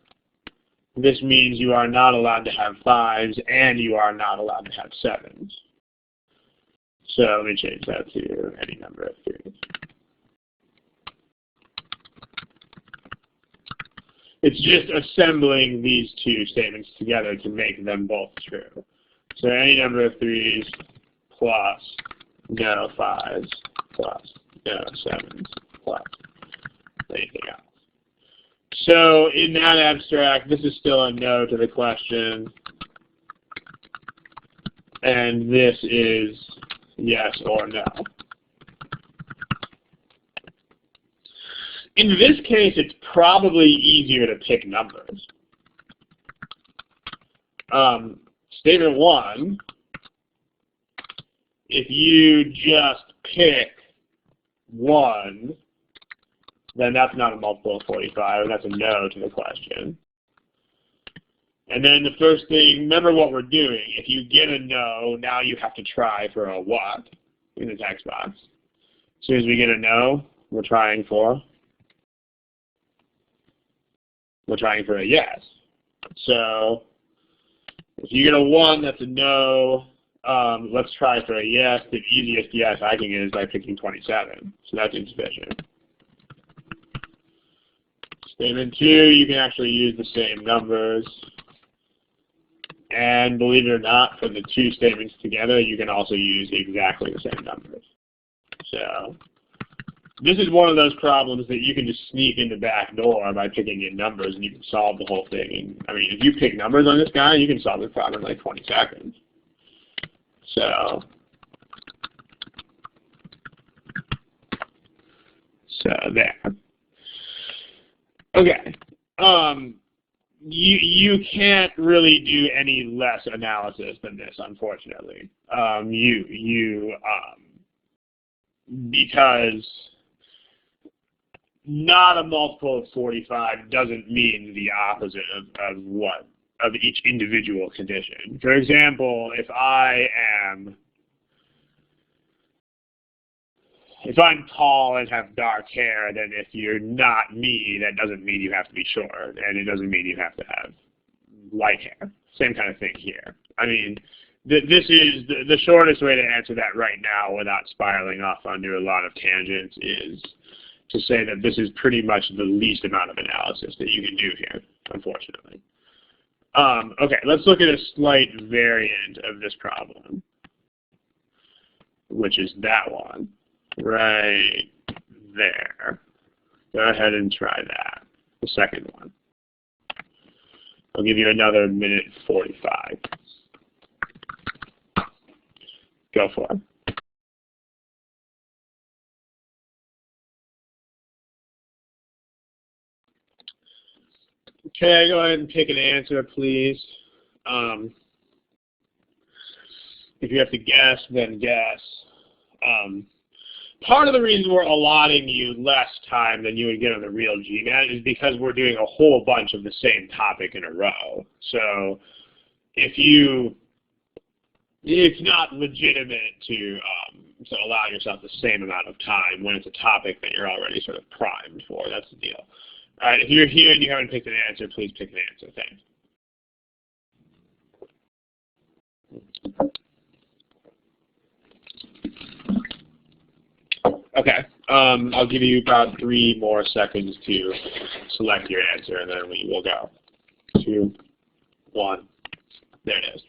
this means you are not allowed to have 5s and you are not allowed to have 7s. So let me change that to any number of 3s. It's just assembling these two statements together to make them both true. So any number of 3s plus no 5s plus no 7s plus anything else. So in that abstract, this is still a no to the question, and this is yes or no. In this case, it's probably easier to pick numbers. Statement 1, if you just pick 1, then that's not a multiple of 45, and that's a no to the question. And then the first thing, remember what we're doing. If you get a no, now you have to try for a what in the text box. As soon as we get a no, we're trying for a yes. So if you get a 1, that's a no. Let's try for a yes. The easiest yes I can get is by picking 27. So that's insufficient. Statement 2, you can actually use the same numbers. And believe it or not, for the two statements together, you can also use exactly the same numbers. So this is one of those problems that you can just sneak in the back door by picking in numbers, and you can solve the whole thing. I mean, if you pick numbers on this guy, you can solve this problem in like 20 seconds. So there. Okay. You can't really do any less analysis than this, unfortunately. Because not a multiple of 45 doesn't mean the opposite of each individual condition. For example, if I'm tall and have dark hair, then if you're not me, that doesn't mean you have to be short, and it doesn't mean you have to have light hair. Same kind of thing here. I mean, this is the shortest way to answer that right now without spiraling off onto a lot of tangents is to say that this is pretty much the least amount of analysis that you can do here, unfortunately. Okay, let's look at a slight variant of this problem, which is that one. Right there. Go ahead and try that, the second one. I'll give you another minute 45. Go for it. Okay, go ahead and pick an answer, please. If you have to guess, then guess. Part of the reason we're allotting you less time than you would get on the real GMAT is because we're doing a whole bunch of the same topic in a row. So it's not legitimate to allow yourself the same amount of time when it's a topic that you're already sort of primed for. That's the deal. All right, if you're here and you haven't picked an answer, please pick an answer. Thanks. Okay, I'll give you about 3 more seconds to select your answer, and then we will go. 2, 1, there it is.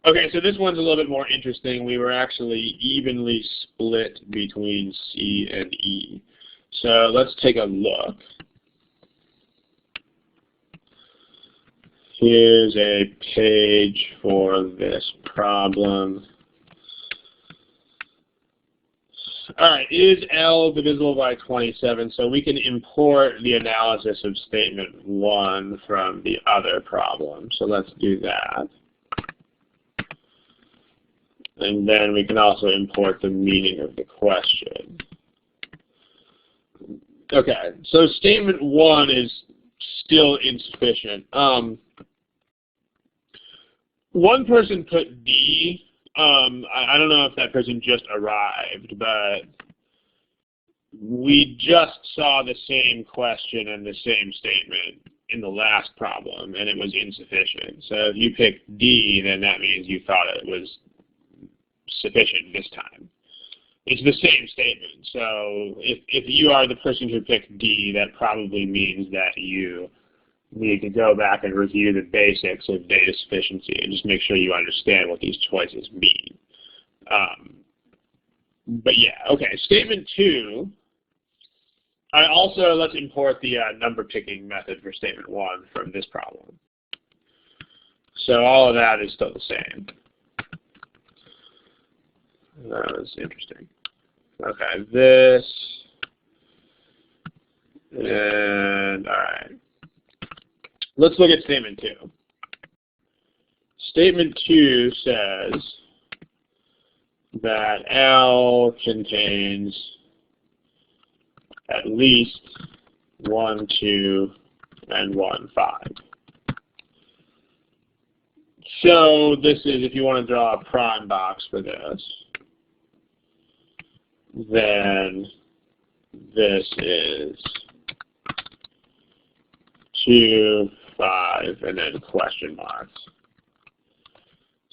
Okay, so this one's a little bit more interesting. We were actually evenly split between C and E. So let's take a look. Here's a page for this problem. All right, is L divisible by 27? So we can import the analysis of statement 1 from the other problem. So let's do that. And then we can also import the meaning of the question. Okay, so statement 1 is still insufficient. One person put D. I don't know if that person just arrived, but we just saw the same question and the same statement in the last problem, and it was insufficient. So if you picked D, then that means you thought it was sufficient this time. It's the same statement. So if you are the person who picked D, that probably means that you need to go back and review the basics of data sufficiency and just make sure you understand what these choices mean. But yeah, okay, statement 2. Let's import the number picking method for statement 1 from this problem. So all of that is still the same. That was interesting. Okay, this, and all right. Let's look at statement 2. Statement 2 says that L contains at least 1, 2, and 1, 5. So this is, if you want to draw a prime box for this, then this is 2, 5, and then question marks.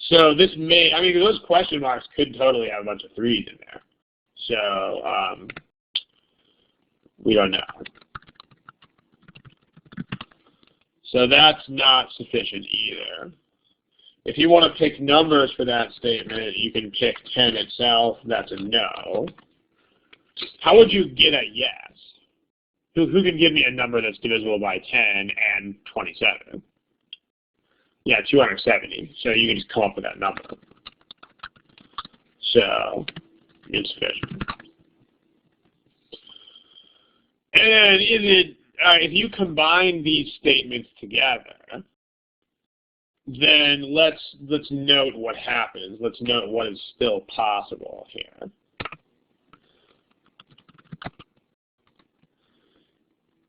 So this may, I mean, those question marks could totally have a bunch of 3s in there. So we don't know. So that's not sufficient either. If you want to pick numbers for that statement, you can pick 10 itself. That's a no. How would you get a yes? Who can give me a number that's divisible by 10 and 27? Yeah, 270. So you can just come up with that number. So insufficient. And then if you combine these statements together, then let's note what happens. Let's note what is still possible here.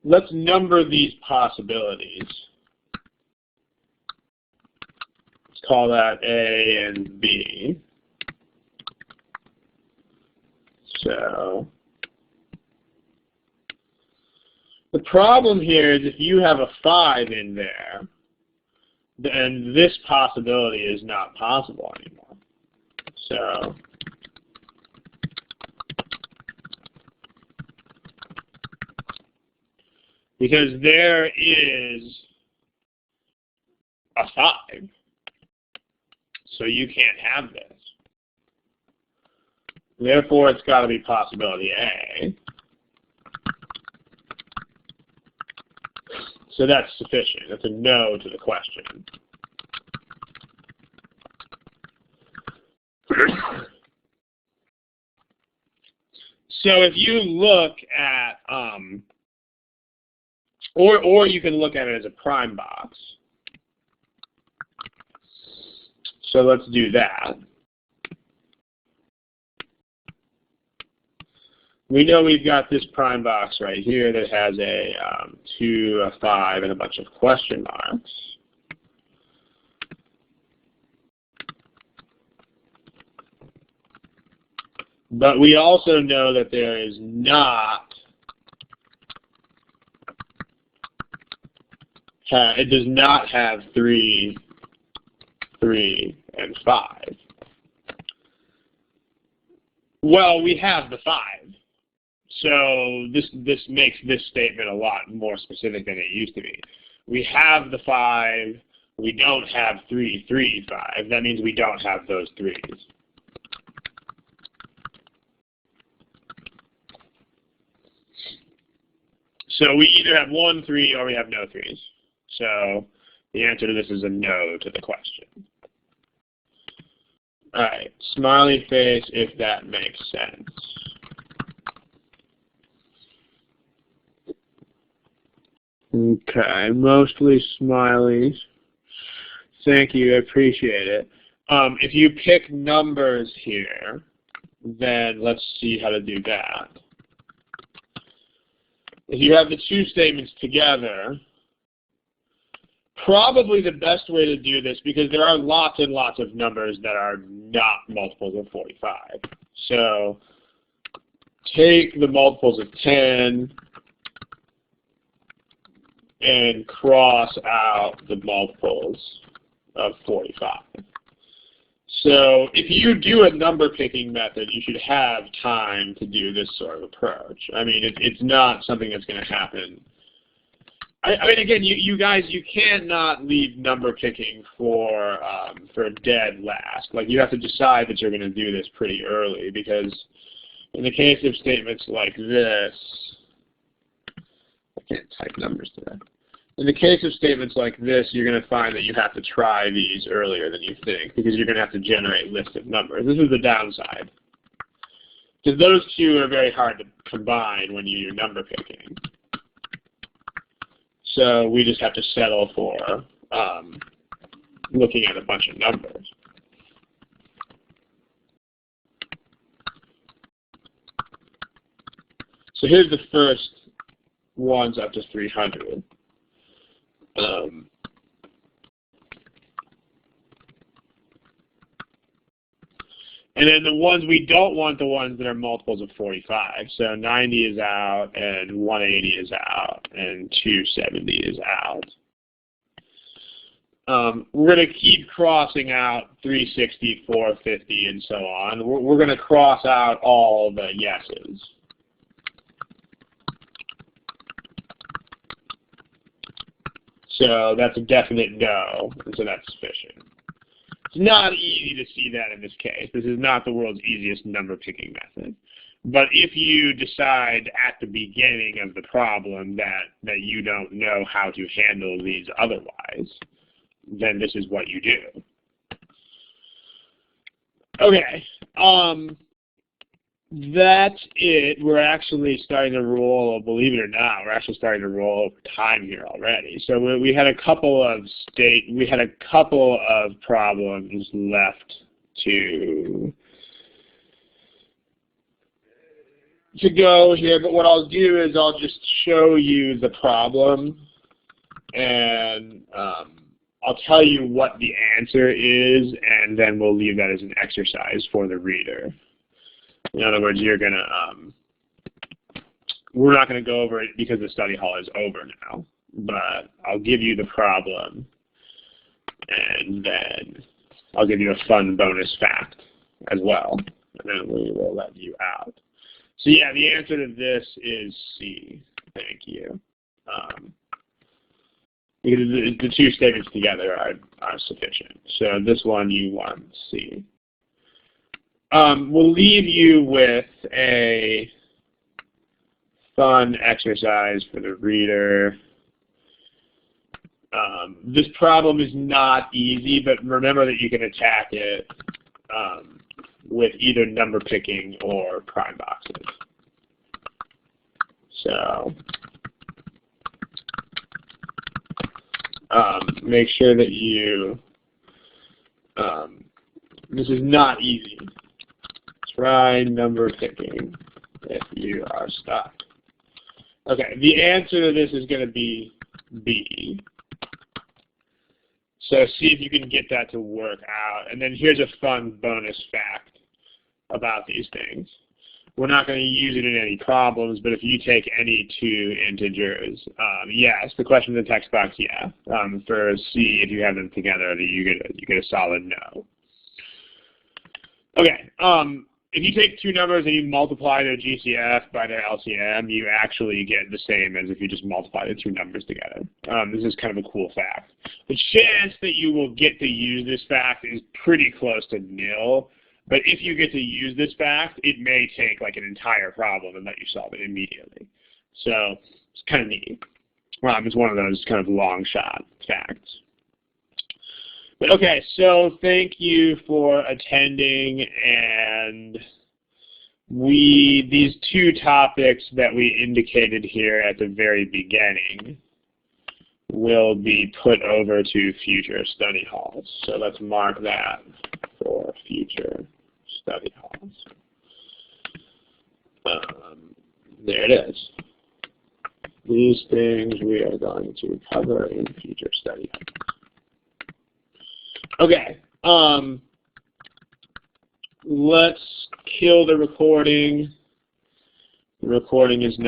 Let's number these possibilities. Let's call that A and B. So the problem here is if you have a 5 in there, then this possibility is not possible anymore. So because there is a 5, so you can't have this. Therefore, it's got to be possibility A. So that's sufficient. That's a no to the question. So if you look at, or you can look at it as a prime box. So let's do that. We know we've got this prime box right here that has a 2, a 5, and a bunch of question marks. But we also know that there is not, it does not have 3, 3, and 5. Well, we have the 5. So this makes this statement a lot more specific than it used to be. We have the 5. We don't have 3, 3, 5. That means we don't have those 3s. So we either have 1, 3, or we have no 3s. So the answer to this is a no to the question. All right, smiley face if that makes sense. Okay, mostly smileys. Thank you, I appreciate it. If you pick numbers here, then let's see how to do that. If you have the two statements together, probably the best way to do this, because there are lots and lots of numbers that are not multiples of 45. So take the multiples of 10 and cross out the multiples of 45. So if you do a number picking method, you should have time to do this sort of approach. I mean, it's not something that's going to happen. I mean, again, you guys, you cannot leave number picking for dead last. Like, you have to decide that you're going to do this pretty early, because in the case of statements like this, I can't type numbers today. In the case of statements like this, you're going to find that you have to try these earlier than you think, because you're going to have to generate lists of numbers. This is the downside, because those two are very hard to combine when you do number picking. So we just have to settle for looking at a bunch of numbers. So here's the first ones up to 300. And then the ones we don't want, the ones that are multiples of 45. So 90 is out, and 180 is out, and 270 is out. We're going to keep crossing out 360, 450, and so on. We're going to cross out all the yeses. So that's a definite no, and so that's sufficient. It's not easy to see that in this case. This is not the world's easiest number picking method. But if you decide at the beginning of the problem that you don't know how to handle these otherwise, then this is what you do. Okay. That's it. We're actually starting to roll, believe it or not, we're actually starting to roll over time here already. So we had a couple of problems left to go here, but what I'll do is I'll just show you the problem, and I'll tell you what the answer is, and then we'll leave that as an exercise for the reader. In other words, you're going to, we're not going to go over it because the study hall is over now, but I'll give you the problem, and then I'll give you a fun bonus fact as well, and then we will let you out. So yeah, the answer to this is C. Thank you. Because the two statements together are sufficient. So this one you want C. We'll leave you with a fun exercise for the reader. This problem is not easy, but remember that you can attack it with either number picking or prime boxes. So make sure that you, this is not easy. Try number picking if you are stuck. Okay, the answer to this is going to be B. So see if you can get that to work out. And then here's a fun bonus fact about these things. We're not going to use it in any problems, but if you take any two integers, yes, the question in the text box, yeah. For C, if you have them together, you get a solid no. Okay, if you take two numbers and you multiply their GCF by their LCM, you actually get the same as if you just multiply the two numbers together. This is kind of a cool fact. The chance that you will get to use this fact is pretty close to nil, but if you get to use this fact, it may take like an entire problem and let you solve it immediately. So it's kind of neat. It's one of those kind of long shot facts. But okay, so thank you for attending, and these two topics that we indicated here at the very beginning, will be put over to future study halls. So let's mark that for future study halls. There it is. These things we are going to cover in future study halls. Okay. Let's kill the recording. The recording is now